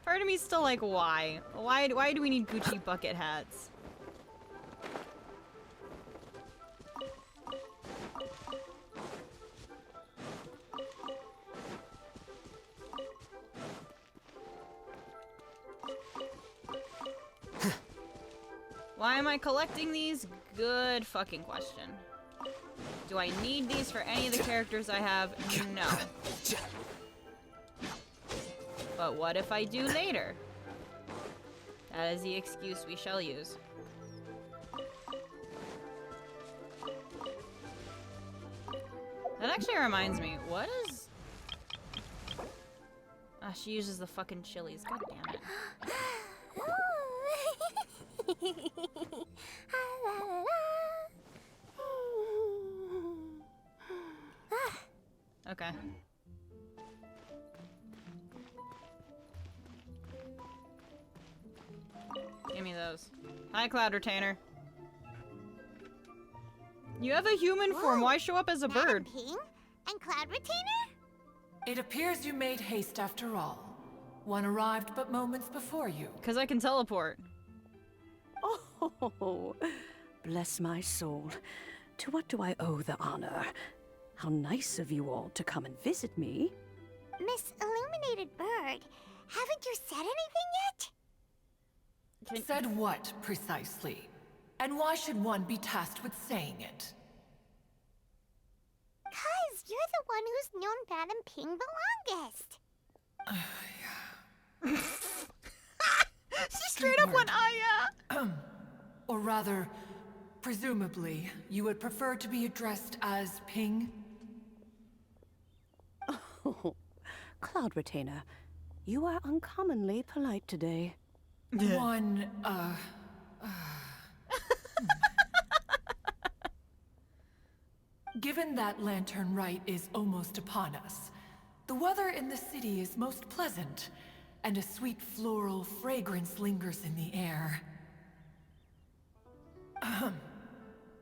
Part of me's still like, why? Why do we need Gucci bucket hats? Why am I collecting these? Good fucking question. Do I need these for any of the characters I have? No. But what if I do later? That is the excuse we shall use. That actually reminds me, what is... Ah, she uses the fucking chilies, god damn it. Okay. Give me those. Hi, Cloud Retainer. You have a human form. Why show up as a bird? Ping and Cloud Retainer? It appears you made haste after all. One arrived but moments before you. Because I can teleport. Oh, bless my soul. To what do I owe the honor? How nice of you all to come and visit me. Miss Illuminated Bird, haven't you said anything yet? Said what, precisely? And why should one be tasked with saying it? 'Cause you're the one who's known Madam Ping the longest. She straight up went, yeah. Or rather, presumably, you would prefer to be addressed as Ping? Oh, Cloud Retainer, you are uncommonly polite today. One, Given that Lantern Rite is almost upon us, the weather in the city is most pleasant, and a sweet floral fragrance lingers in the air.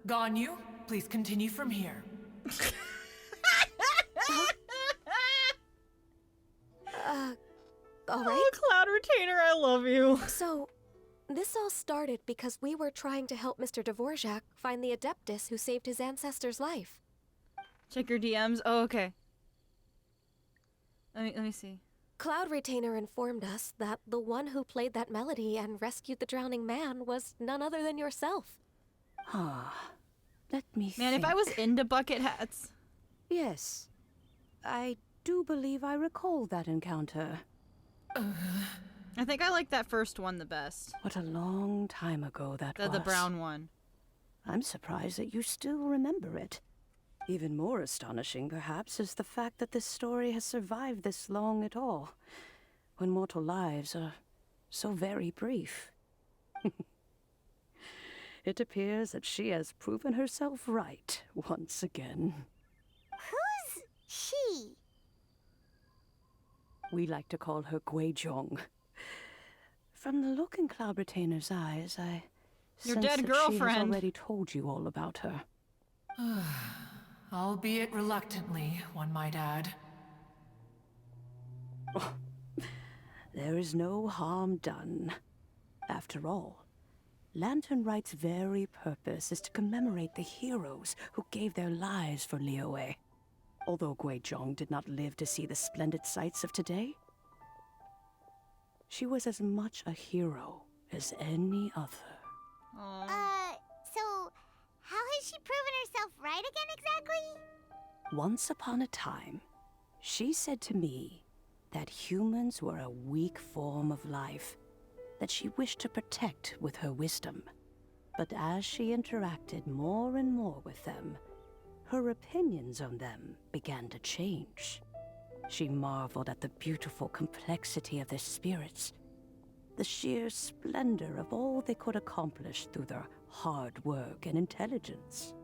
Ganyu, please continue from here. All right. Oh, Cloud Retainer, I love you. So, this all started because we were trying to help Mr. Dvorak find the Adeptus who saved his ancestor's life. Check your DMs. Oh, okay. Let me see. Cloud Retainer informed us that the one who played that melody and rescued the drowning man was none other than yourself. Ah, let me Man, think. if I was into bucket hats. Yes, I do believe I recall that encounter. I think I like that first one the best. What a long time ago that was. The brown one. I'm surprised that you still remember it. Even more astonishing, perhaps, is the fact that this story has survived this long at all, when mortal lives are so very brief. It appears that she has proven herself right once again. Who's she? We like to call her Guizhong. From the look in Cloud Retainer's eyes, I Your sense dead that she girlfriend. has already told you all about her. Albeit reluctantly, one might add. There is no harm done. After all, Lantern Rite's very purpose is to commemorate the heroes who gave their lives for Liyue. Although Guizhong did not live to see the splendid sights of today, she was as much a hero as any other. So how has she proven herself right again exactly? Once upon a time, she said to me that humans were a weak form of life that she wished to protect with her wisdom. But as she interacted more and more with them, her opinions on them began to change. She marveled at the beautiful complexity of their spirits, the sheer splendor of all they could accomplish through their hard work and intelligence.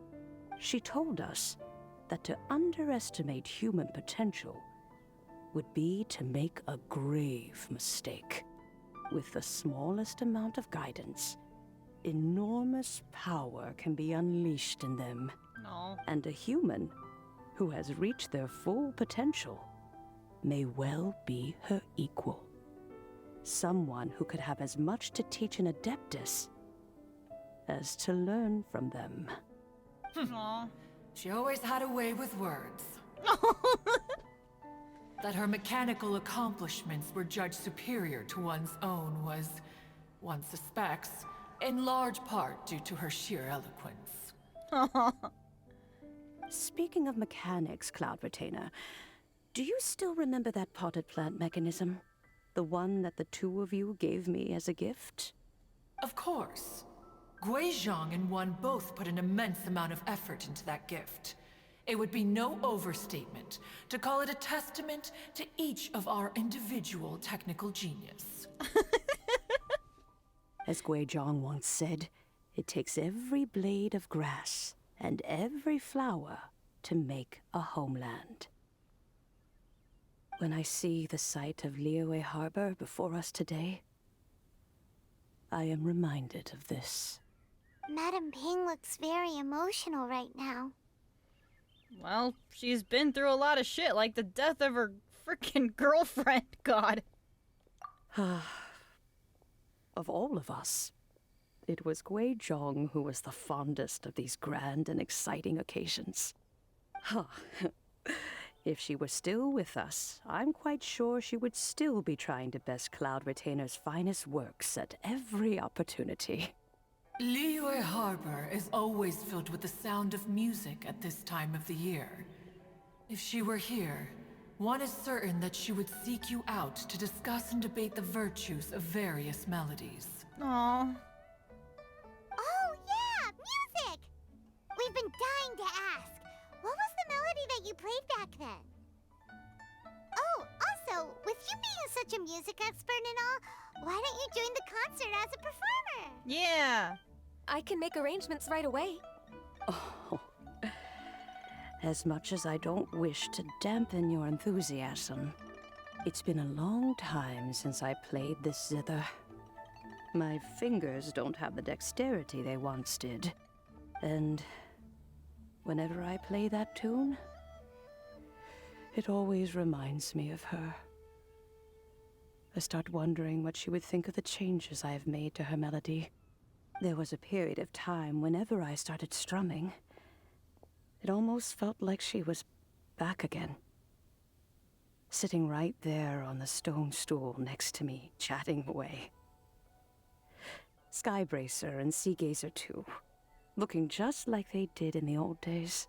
She told us that to underestimate human potential would be to make a grave mistake. With the smallest amount of guidance, enormous power can be unleashed in them. No. And a human who has reached their full potential may well be her equal. Someone who could have as much to teach an Adeptus as to learn from them. Aw. She always had a way with words. That her mechanical accomplishments were judged superior to one's own was, one suspects, in large part due to her sheer eloquence. Speaking of mechanics, Cloud Retainer, do you still remember that potted plant mechanism? The one that the two of you gave me as a gift? Of course. Guizhong and one both put an immense amount of effort into that gift. It would be no overstatement to call it a testament to each of our individual technical genius. As Guizhong once said, it takes every blade of grass and every flower to make a homeland. When I see the sight of Liyue Harbor before us today, I am reminded of this. Madam Ping looks very emotional right now. Well, she's been through a lot of shit, like the death of her freaking girlfriend, God. Of all of us, it was Guizhong who was the fondest of these grand and exciting occasions. If she were still with us, I'm quite sure she would still be trying to best Cloud Retainer's finest works at every opportunity. Liyue Harbor is always filled with the sound of music at this time of the year. If she were here, one is certain that she would seek you out to discuss and debate the virtues of various melodies. Aw. Oh yeah, music! We've been dying to ask. What was the melody that you played back then? Oh, also, with you being such a music expert and all, why don't you join the concert as a performer? Yeah. I can make arrangements right away. Oh, as much as I don't wish to dampen your enthusiasm, it's been a long time since I played this zither. My fingers don't have the dexterity they once did, and whenever I play that tune, it always reminds me of her. I start wondering what she would think of the changes I have made to her melody. There was a period of time whenever I started strumming, it almost felt like she was back again. Sitting right there on the stone stool next to me, chatting away. Skybracer and Seagazer too, looking just like they did in the old days.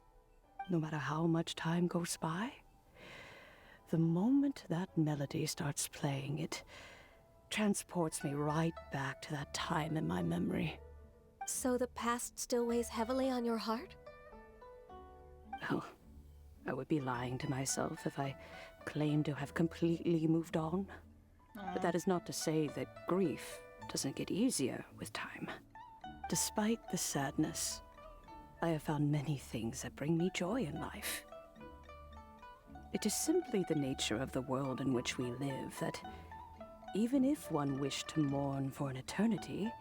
No matter how much time goes by, the moment that melody starts playing, it transports me right back to that time in my memory. So the past still weighs heavily on your heart? Well, I would be lying to myself if I claimed to have completely moved on. But that is not to say that grief doesn't get easier with time. Despite the sadness, I have found many things that bring me joy in life. It is simply the nature of the world in which we live that even if one wished to mourn for an eternity,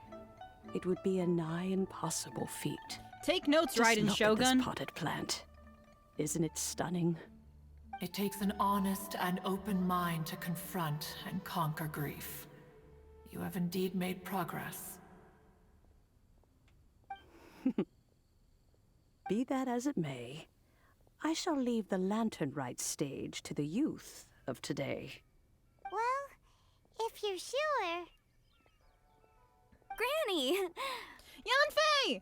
it would be a nigh impossible feat. Take notes, Just Rite and look at Shogun. this potted plant. Isn't it stunning? It takes an honest and open mind to confront and conquer grief. You have indeed made progress. Be that as it may, I shall leave the Lantern Rite stage to the youth of today. Well, if you're sure. Granny! Yanfei!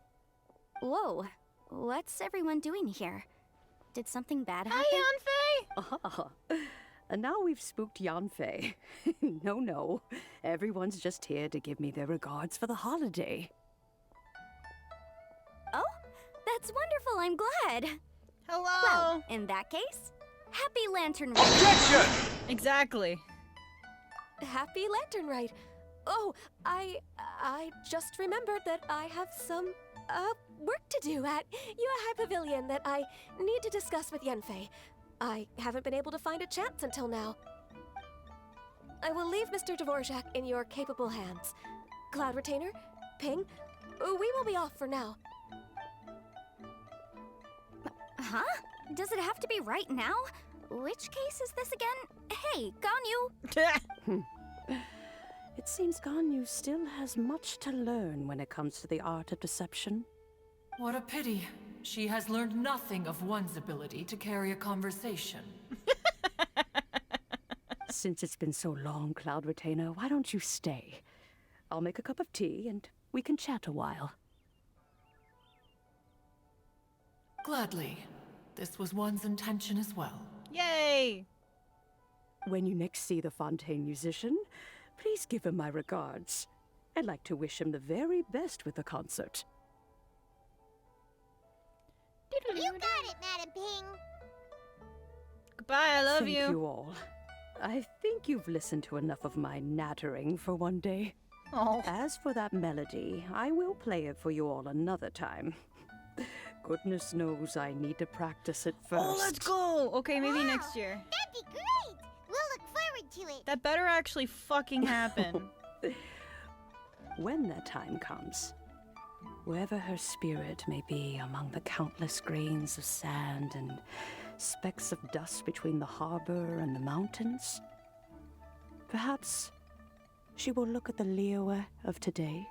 Whoa, what's everyone doing here? Did something bad happen? Hi, Yanfei! Ah, and now we've spooked Yanfei. No. Everyone's just here to give me their regards for the holiday. Oh, that's wonderful, I'm glad. Hello! Well, in that case, happy Lantern Rite. Objection! Exactly. Happy Lantern Rite. Oh, I just remembered that I have some, work to do at Yuehai Pavilion that I need to discuss with Yanfei. I haven't been able to find a chance until now. I will leave Mr. Dvorak in your capable hands. Cloud Retainer, Ping, we will be off for now. Huh? Does it have to be right now? Which case is this again? Hey, Ganyu! It seems Ganyu still has much to learn when it comes to the art of deception. What a pity. She has learned nothing of one's ability to carry a conversation. Since it's been so long, Cloud Retainer, why don't you stay? I'll make a cup of tea and we can chat a while. Gladly. This was one's intention as well. Yay! When you next see the Fontaine musician, please give him my regards. I'd like to wish him the very best with the concert. You got it, Madam Ping. Goodbye, I love Thank you all. I think you've listened to enough of my nattering for one day. Oh. As for that melody, I will play it for you all another time. Goodness knows I need to practice it first. Oh, let's go! Okay, maybe Wow, next year. That'd be great. We'll look forward to it. That better actually fucking happen. When that time comes, wherever her spirit may be among the countless grains of sand and specks of dust between the harbor and the mountains, perhaps she will look at the Liyue of today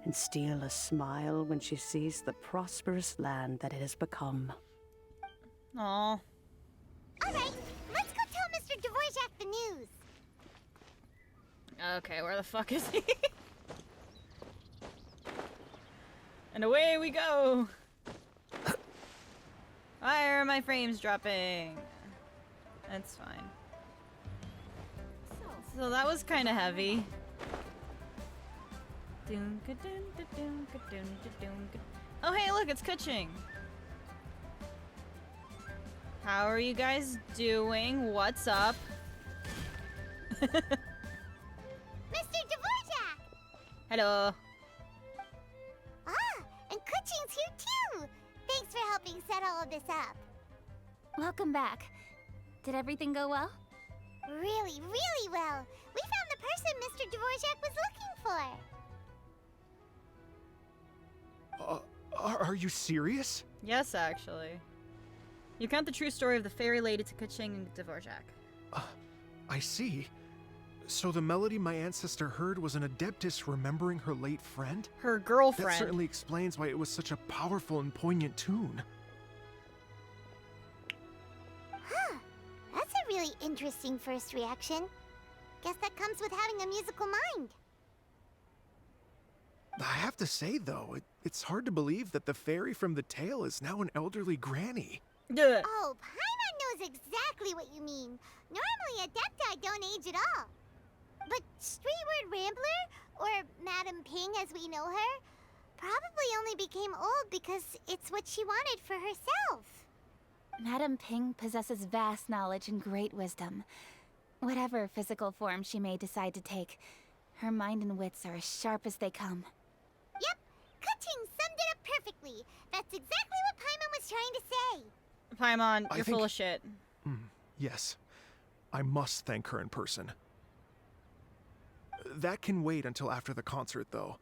and steal a smile when she sees the prosperous land that it has become. Aw. All right, let's go tell Mr. Dvorak the news. Okay, where the fuck is he? And away we go! Why are my frames dropping? That's fine. So that was kind of heavy. Oh hey, look, it's Kuching. How are you guys doing? What's up? Mr. Dvorak! Hello. Ah, and Kuching's here too. Thanks for helping set all of this up. Welcome back. Did everything go well? Really, really well. We found the person Mr. Dvorak was looking for. Are you serious? Yes, actually. You count the true story of the fairy lady to Kuching and Dvorak. I see. So the melody my ancestor heard was an adeptus remembering her late friend? Her That girlfriend. certainly explains why it was such a powerful and poignant tune. Huh. That's a really interesting first reaction. Guess that comes with having a musical mind. I have to say, though, it's hard to believe that the fairy from the tale is now an elderly granny. Duh. Oh, Paimon knows exactly what you mean. Normally, Adepti don't age at all. But Streetward Rambler, or Madam Ping as we know her, probably only became old because it's what she wanted for herself. Madame Ping possesses vast knowledge and great wisdom. Whatever physical form she may decide to take, her mind and wits are as sharp as they come. Yep, Kuching summed it up perfectly. That's exactly what Paimon was trying to say. Paimon, I you're think- full of shit. Yes, I must thank her in person. That can wait until after the concert, though.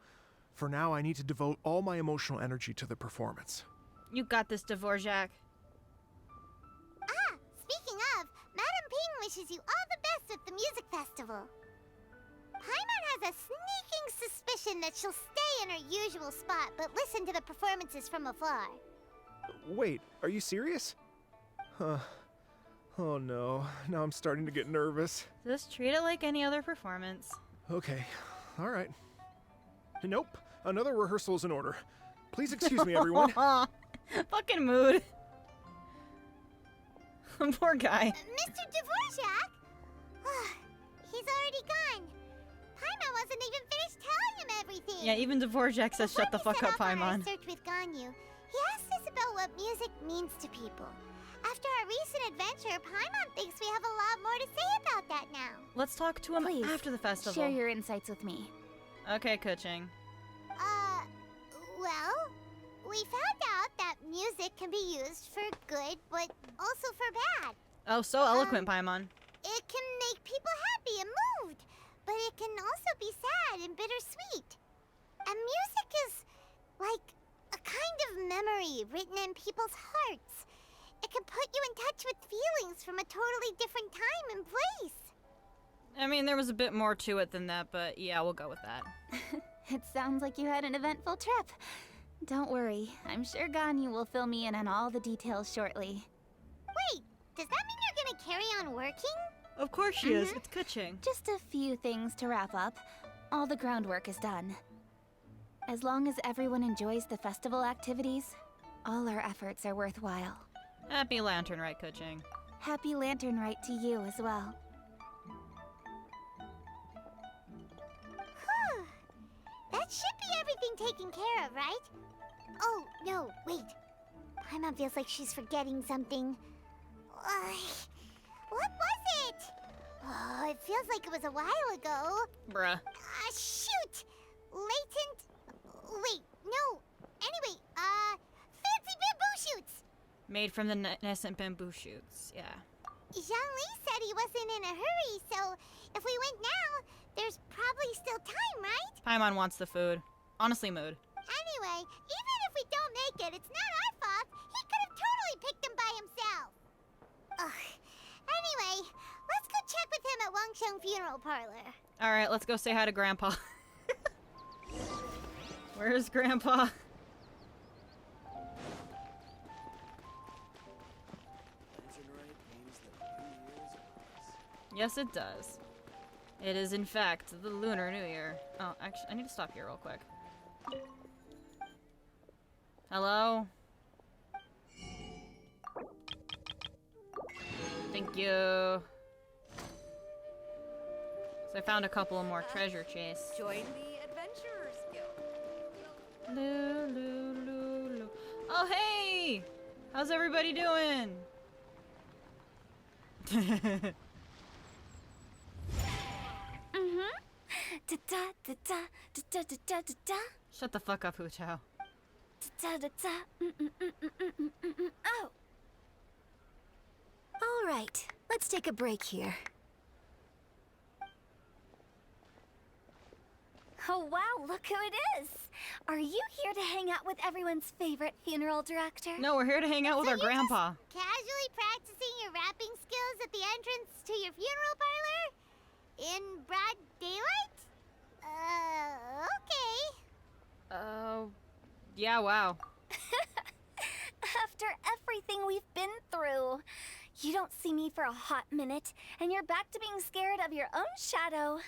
For now, I need to devote all my emotional energy to the performance. You got this, Dvorak. Ah, speaking of, Madam Ping wishes you all the best with the music festival. Paimon has a sneaking suspicion that she'll stay in her usual spot, but listen to the performances from afar. Wait, are you serious? Huh. Oh no, now I'm starting to get nervous. Just treat it like any other performance. Okay, alright. Nope, another rehearsal is in order. Please excuse me, everyone. Fucking mood. Poor guy. Mr. Dvorak? He's already gone. Paimon wasn't even finished telling him everything. Yeah, even Dvorak says shut the fuck up, Paimon. Search with Ganyu, he asked us about what music means to people. After our recent adventure, Paimon thinks we have a lot more to say about that now. Let's talk to him Please, after the festival. share your insights with me. Okay, Kuching. Well, we found out that music can be used for good, but also for bad. Oh, so eloquent, Paimon. It can make people happy and moved, but it can also be sad and bittersweet. And music is like a kind of memory written in people's hearts. It can put you in touch with feelings from a totally different time and place. I mean, there was a bit more to it than that, but yeah, we'll go with that. It sounds like you had an eventful trip. Don't worry, I'm sure Ganyu will fill me in on all the details shortly. Wait, does that mean you're gonna carry on working? Of course she is. It's Kuching. Just a few things to wrap up. All the groundwork is done. As long as everyone enjoys the festival activities, all our efforts are worthwhile. Happy Lantern Rite, Kuching. Happy Lantern Rite to you as well. Whew. That should be everything taken care of, right? Oh, no, wait. Paimon feels like she's forgetting something. What was it? Oh, it feels like it was a while ago. Bruh. Shoot! Latent... Wait, no. Anyway, fancy bamboo shoots! Made from the nascent bamboo shoots, yeah. Zhang-Li said he wasn't in a hurry, so if we went now, there's probably still time, right? Paimon wants the food. Honestly, mood. Anyway, even if we don't make it, it's not our fault. He could have totally picked him by himself. Ugh. Anyway, let's go check with him at Wangsheng Funeral Parlor. Alright, let's go say hi to Grandpa. Where's Grandpa? Yes, it does. It is, in fact, the Lunar New Year. Oh, actually, I need to stop here real quick. Hello? Thank you. So I found a couple of more treasure chests. Join the Adventurers Guild. Loo. Oh, hey! How's everybody doing? Shut the fuck up, Hu Chao. Oh. All right, let's take a break here. Oh wow, look who it is! Are you here to hang out with everyone's favorite funeral director? No, we're here to hang out with our grandpa. Casually practicing your rapping skills at the entrance to your funeral parlor? In broad daylight? Okay. Yeah, wow. After everything we've been through, you don't see me for a hot minute, and you're back to being scared of your own shadow.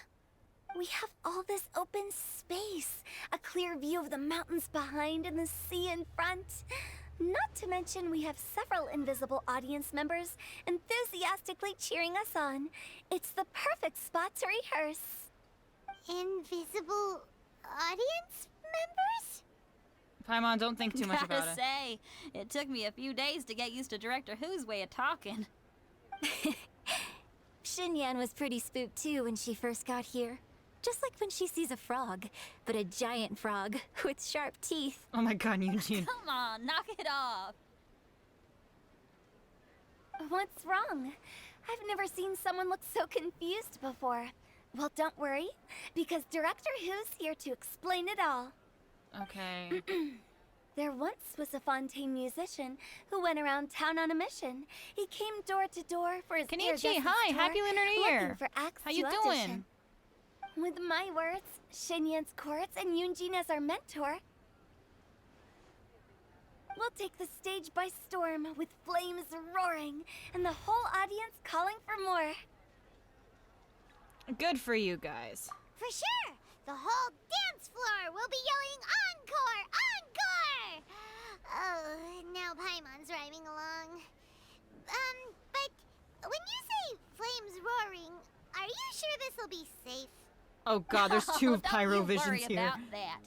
We have all this open space, a clear view of the mountains behind and the sea in front. Not to mention we have several invisible audience members enthusiastically cheering us on. It's the perfect spot to rehearse. Invisible audience members? Paimon, don't think too much about it. Say, it took me a few days to get used to Director Who's way of talking. Xinyan was pretty spooked too when she first got here. Just like when she sees a frog, but a giant frog with sharp teeth. Oh my god, Eugene. Come on, knock it off. What's wrong? I've never seen someone look so confused before. Well, don't worry, because Director Who's here to explain it all. Okay. There once was a Fontaine musician who went around town on a mission. He came door to door for his Kenichi, hi, happy Lunar New Year. looking for acts How to you audition. doing? With my words, Shinyan's chorus, and Yoonjin as our mentor, we'll take the stage by storm with flames roaring and the whole audience calling for more. Good for you guys. For sure! The whole dance floor will be yelling encore! Encore! Oh, now Paimon's rhyming along. But when you say flames roaring, are you sure this'll be safe? Oh god, there's two Don't you worry pyrovisions here. about that.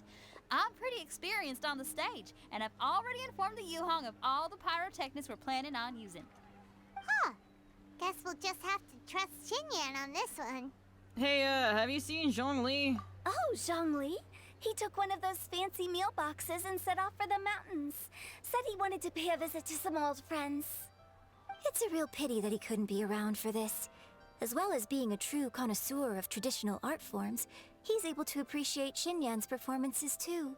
I'm pretty experienced on the stage, and I've already informed the Yuhong of all the pyrotechnics we're planning on using. Huh. Guess we'll just have to trust Shinyan on this one. Hey, have you seen Zhongli? Oh, Zhongli. He took one of those fancy meal boxes and set off for the mountains. Said he wanted to pay a visit to some old friends. It's a real pity that he couldn't be around for this. As well as being a true connoisseur of traditional art forms, he's able to appreciate Shinyan's performances too.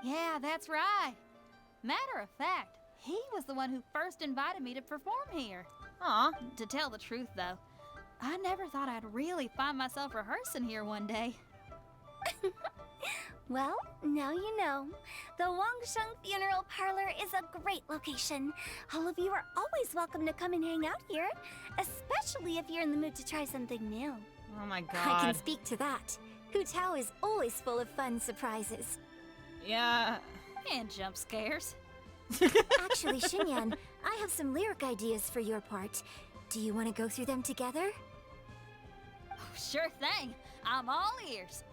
Yeah, that's right. Matter of fact, he was the one who first invited me to perform here. Aw. To tell the truth, though, I never thought I'd really find myself rehearsing here one day. Well, now you know. The Wangsheng Funeral Parlor is a great location. All of you are always welcome to come and hang out here, especially if you're in the mood to try something new. Oh my god. I can speak to that. Hu Tao is always full of fun surprises. Yeah. And jump scares. Actually, Shinyan, I have some lyric ideas for your part. Do you want to go through them together? Oh, sure thing. I'm all ears.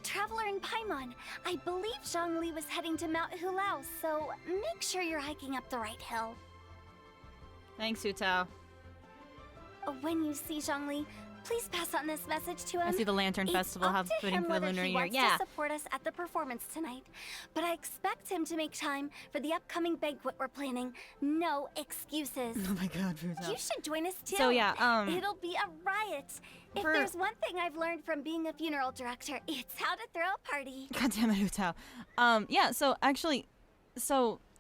Traveler and Paimon, I believe Zhongli was heading to Mount Hulao, so make sure you're hiking up the right hill. Thanks, Hutao. When you see Zhongli, please pass on this message to him. I see the Lantern It's Festival up have to footing him for the whether Lunar he New Year. wants Yeah. to support us at the performance tonight, but I expect him to make time for the upcoming banquet we're planning. No excuses. Oh my god, Hutao. You should join us too. So yeah, It'll be a riot. If there's one thing I've learned from being a funeral director, it's how to throw a party. God damn it, Hutao. Yeah, so actually,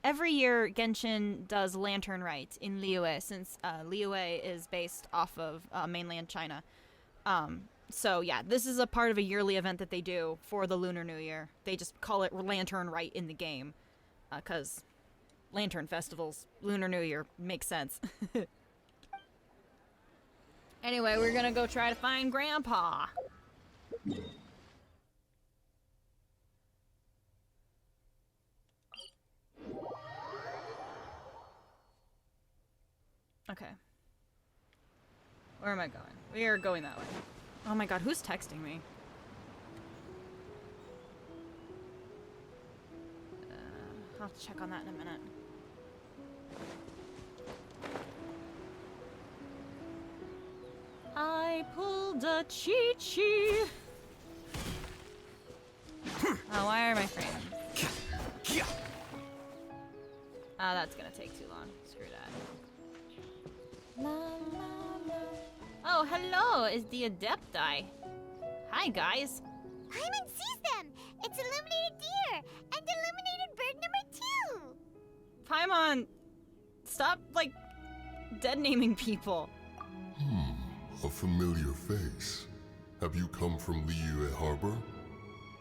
every year Genshin does Lantern Rite in Liyue, since Liyue is based off of mainland China. So yeah, this is a part of a yearly event that they do for the Lunar New Year. They just call it Lantern Rite in the game, because Lantern Festivals, Lunar New Year, makes sense. Anyway, we're gonna go try to find Grandpa. Okay. Where am I going? We are going that way. Oh my god, who's texting me? I'll have to check on that in a minute. I pulled a Chi-Chi. Oh, why are my frames? That's gonna take too long. Screw that. La, la, la. Oh, hello, is the Adepti. Hi, guys. Paimon sees them! It's illuminated deer! And illuminated bird number 2! Paimon, stop, dead naming people. A familiar face. Have you come from Liyue Harbor?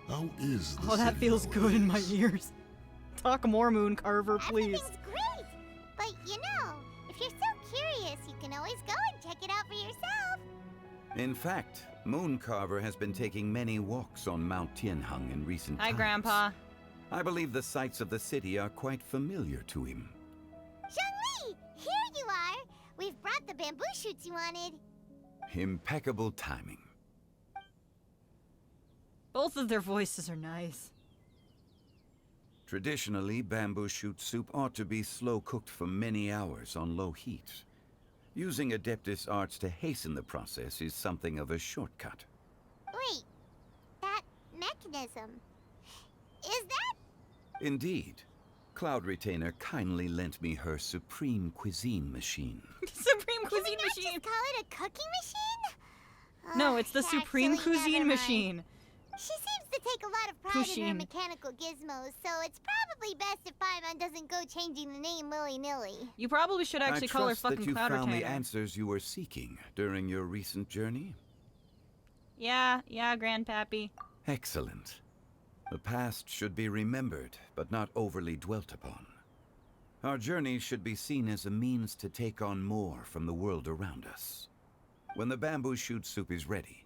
How is the Oh, that city feels good in my nowadays? ears. Talk more, Moon Carver, please. Everything's great! But you know, if you're so curious, you can always go and check it out for yourself. In fact, Mooncarver has been taking many walks on Mount Tianheng in recent Hi, times. Grandpa. I believe the sights of the city are quite familiar to him. Zhongli! Here you are! We've brought the bamboo shoots you wanted. Impeccable timing. Both of their voices are nice. Traditionally, bamboo shoot soup ought to be slow-cooked for many hours on low heat. Using Adeptus arts to hasten the process is something of a shortcut. Wait, that mechanism. Is that? Indeed. Cloud Retainer kindly lent me her Supreme Cuisine machine. Supreme Cuisine Can we machine. Just call it a cooking machine? No, it's the Actually, Supreme never Cuisine mind. machine. She seems to take a lot of pride in her Cuisine. mechanical gizmos, so it's probably best if Paimon doesn't go changing the name willy-nilly. You probably should actually call her I trust fucking that you Cloud found the Retainer. answers you were seeking during your recent journey. Yeah, Grandpappy. Excellent. The past should be remembered, but not overly dwelt upon. Our journey should be seen as a means to take on more from the world around us. When the bamboo shoot soup is ready,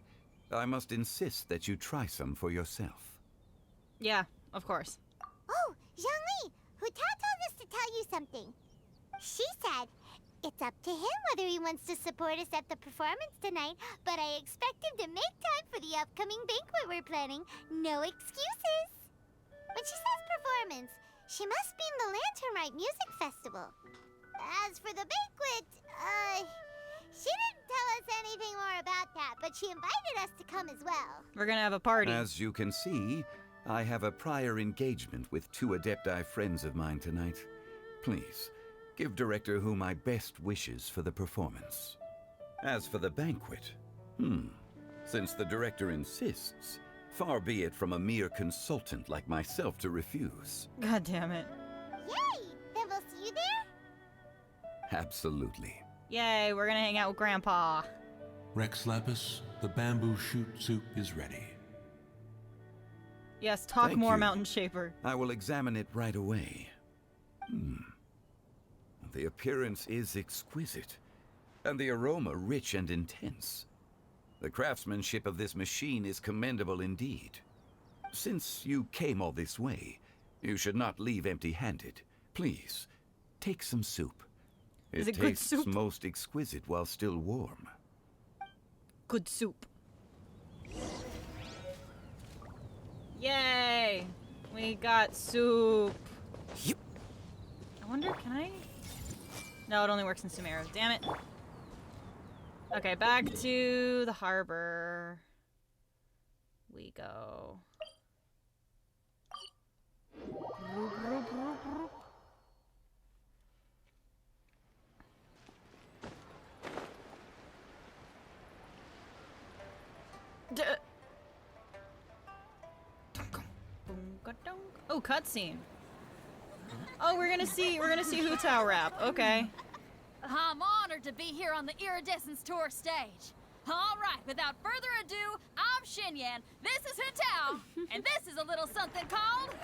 I must insist that you try some for yourself. Yeah, of course. Oh, Zhangli, Huta told us to tell you something. She said, it's up to him whether he wants to support us at the performance tonight, but I expect him to make time for the upcoming banquet we're planning. No excuses. When she says performance, she must mean the Lantern Rite Music Festival. As for the banquet, she didn't tell us anything more about that, but she invited us to come as well. We're gonna have a party. As you can see, I have a prior engagement with 2 Adepti friends of mine tonight. Please, give Director Hu my best wishes for the performance. As for the banquet, since the Director insists, far be it from a mere consultant like myself to refuse. God damn it. Yay! Then we'll see you there? Absolutely. Yay, we're gonna hang out with Grandpa. Rex Lapis, the bamboo shoot soup is ready. Yes, talk Thank more, you. Mountain Shaper. I will examine it right away. The appearance is exquisite, and the aroma rich and intense. The craftsmanship of this machine is commendable indeed. Since you came all this way, you should not leave empty-handed. Please, take some soup. Is It it good tastes soup? most exquisite while still warm. Good soup. Yay! We got soup. I wonder, can I? No, it only works in Sumeru. Damn it. Okay, back to the harbor we go. Oh, cutscene. Oh, we're gonna see Hu Tao rap. Okay. I'm honored to be here on the Iridescence Tour stage. All right, without further ado, I'm Xinyan, this is Hutao, and this is a little something called...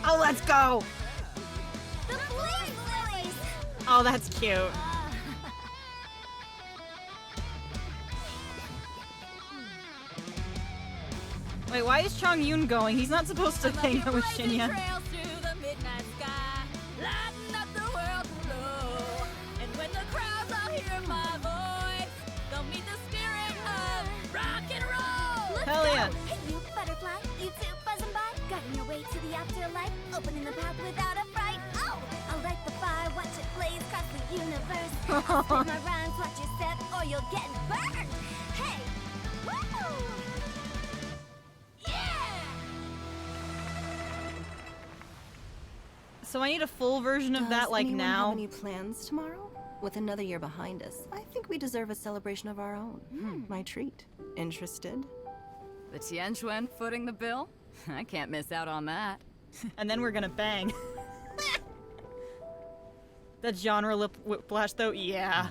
Oh, let's go! The Blaze Lilies! Oh, that's cute. Wait, why is Chong Yun going? He's not supposed to hang out with Xinyan. Trails through the midnight sky, lighting up the world below. And when the crowds all hear my voice, they'll meet the spirit of rock and roll. Let's Hell go! yeah. Hey, you butterfly, you two buzzing by, guiding your way to the afterlife, opening the path without a fright. Oh, I'll light the fire, watch it blaze across the universe. I'll spit my rhymes, watch your step, or you'll get burned. Hey, woo! So I need a full version of that, like, anyone now. have any plans tomorrow? With another year behind us, I think we deserve a celebration of our own. My treat. Interested? The Tianquan footing the bill? I can't miss out on that. And then we're gonna bang. That genre lip whiplash, though, yeah.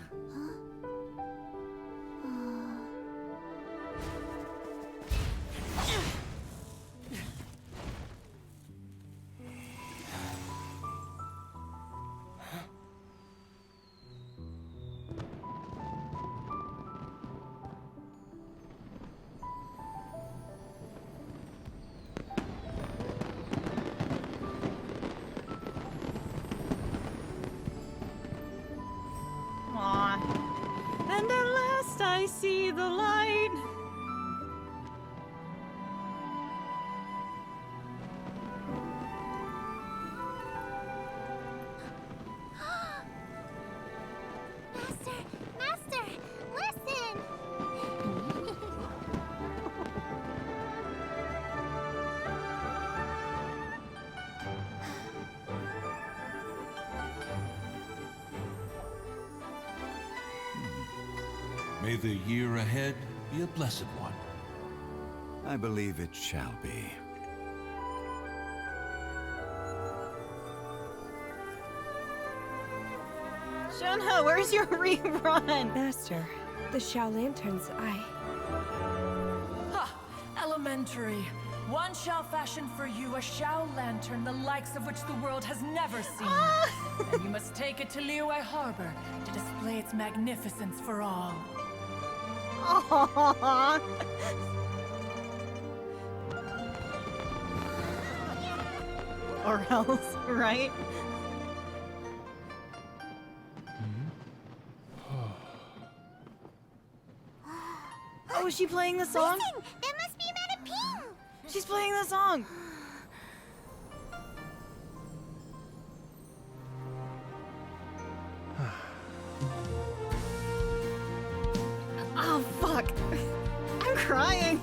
Aw. And at last I see the light. Master, listen! May the year ahead be a blessed one. I believe it shall be. Shenhe, where's your rerun? Master, the Xiao Lanterns, Ha! Elementary. One shall fashion for you a Xiao lantern the likes of which the world has never seen. And you must take it to Liyue Harbor to display its magnificence for all. Aww. Or else, right? Oh, is she playing the song? Listen, that must be Madame Ping. She's playing the song. Oh, fuck. I'm crying.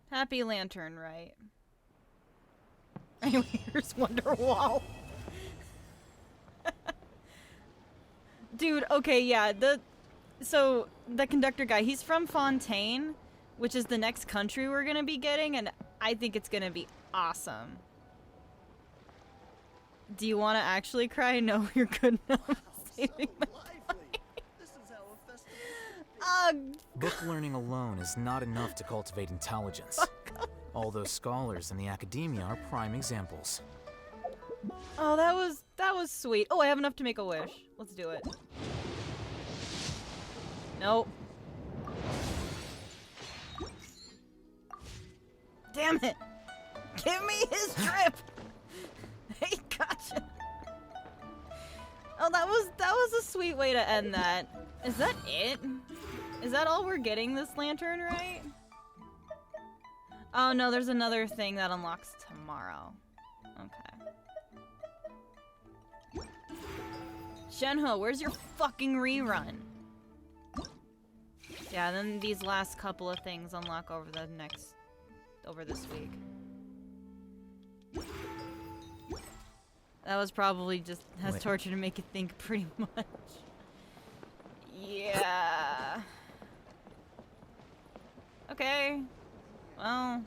Happy Lantern, right? Anyway, here's Wonderwall. Dude, okay, yeah, so the conductor guy, he's from Fontaine, which is the next country we're gonna be getting, and I think it's gonna be awesome. Do you want to actually cry? No, you're good now. Saving my Book learning alone is not enough to cultivate intelligence. All those scholars in the academia are prime examples. Oh, that was sweet. Oh, I have enough to make a wish. Let's do it. Nope. Damn it! Give me his drip! Hey, gotcha. Oh, that was a sweet way to end that. Is that it? Is that all we're getting this lantern, right? Oh no, there's another thing that unlocks tomorrow. Okay. Shenhe, where's your fucking rerun? Yeah, then these last couple of things unlock over this week. That was probably just has torture to make you think pretty much. Yeah. Okay. Well,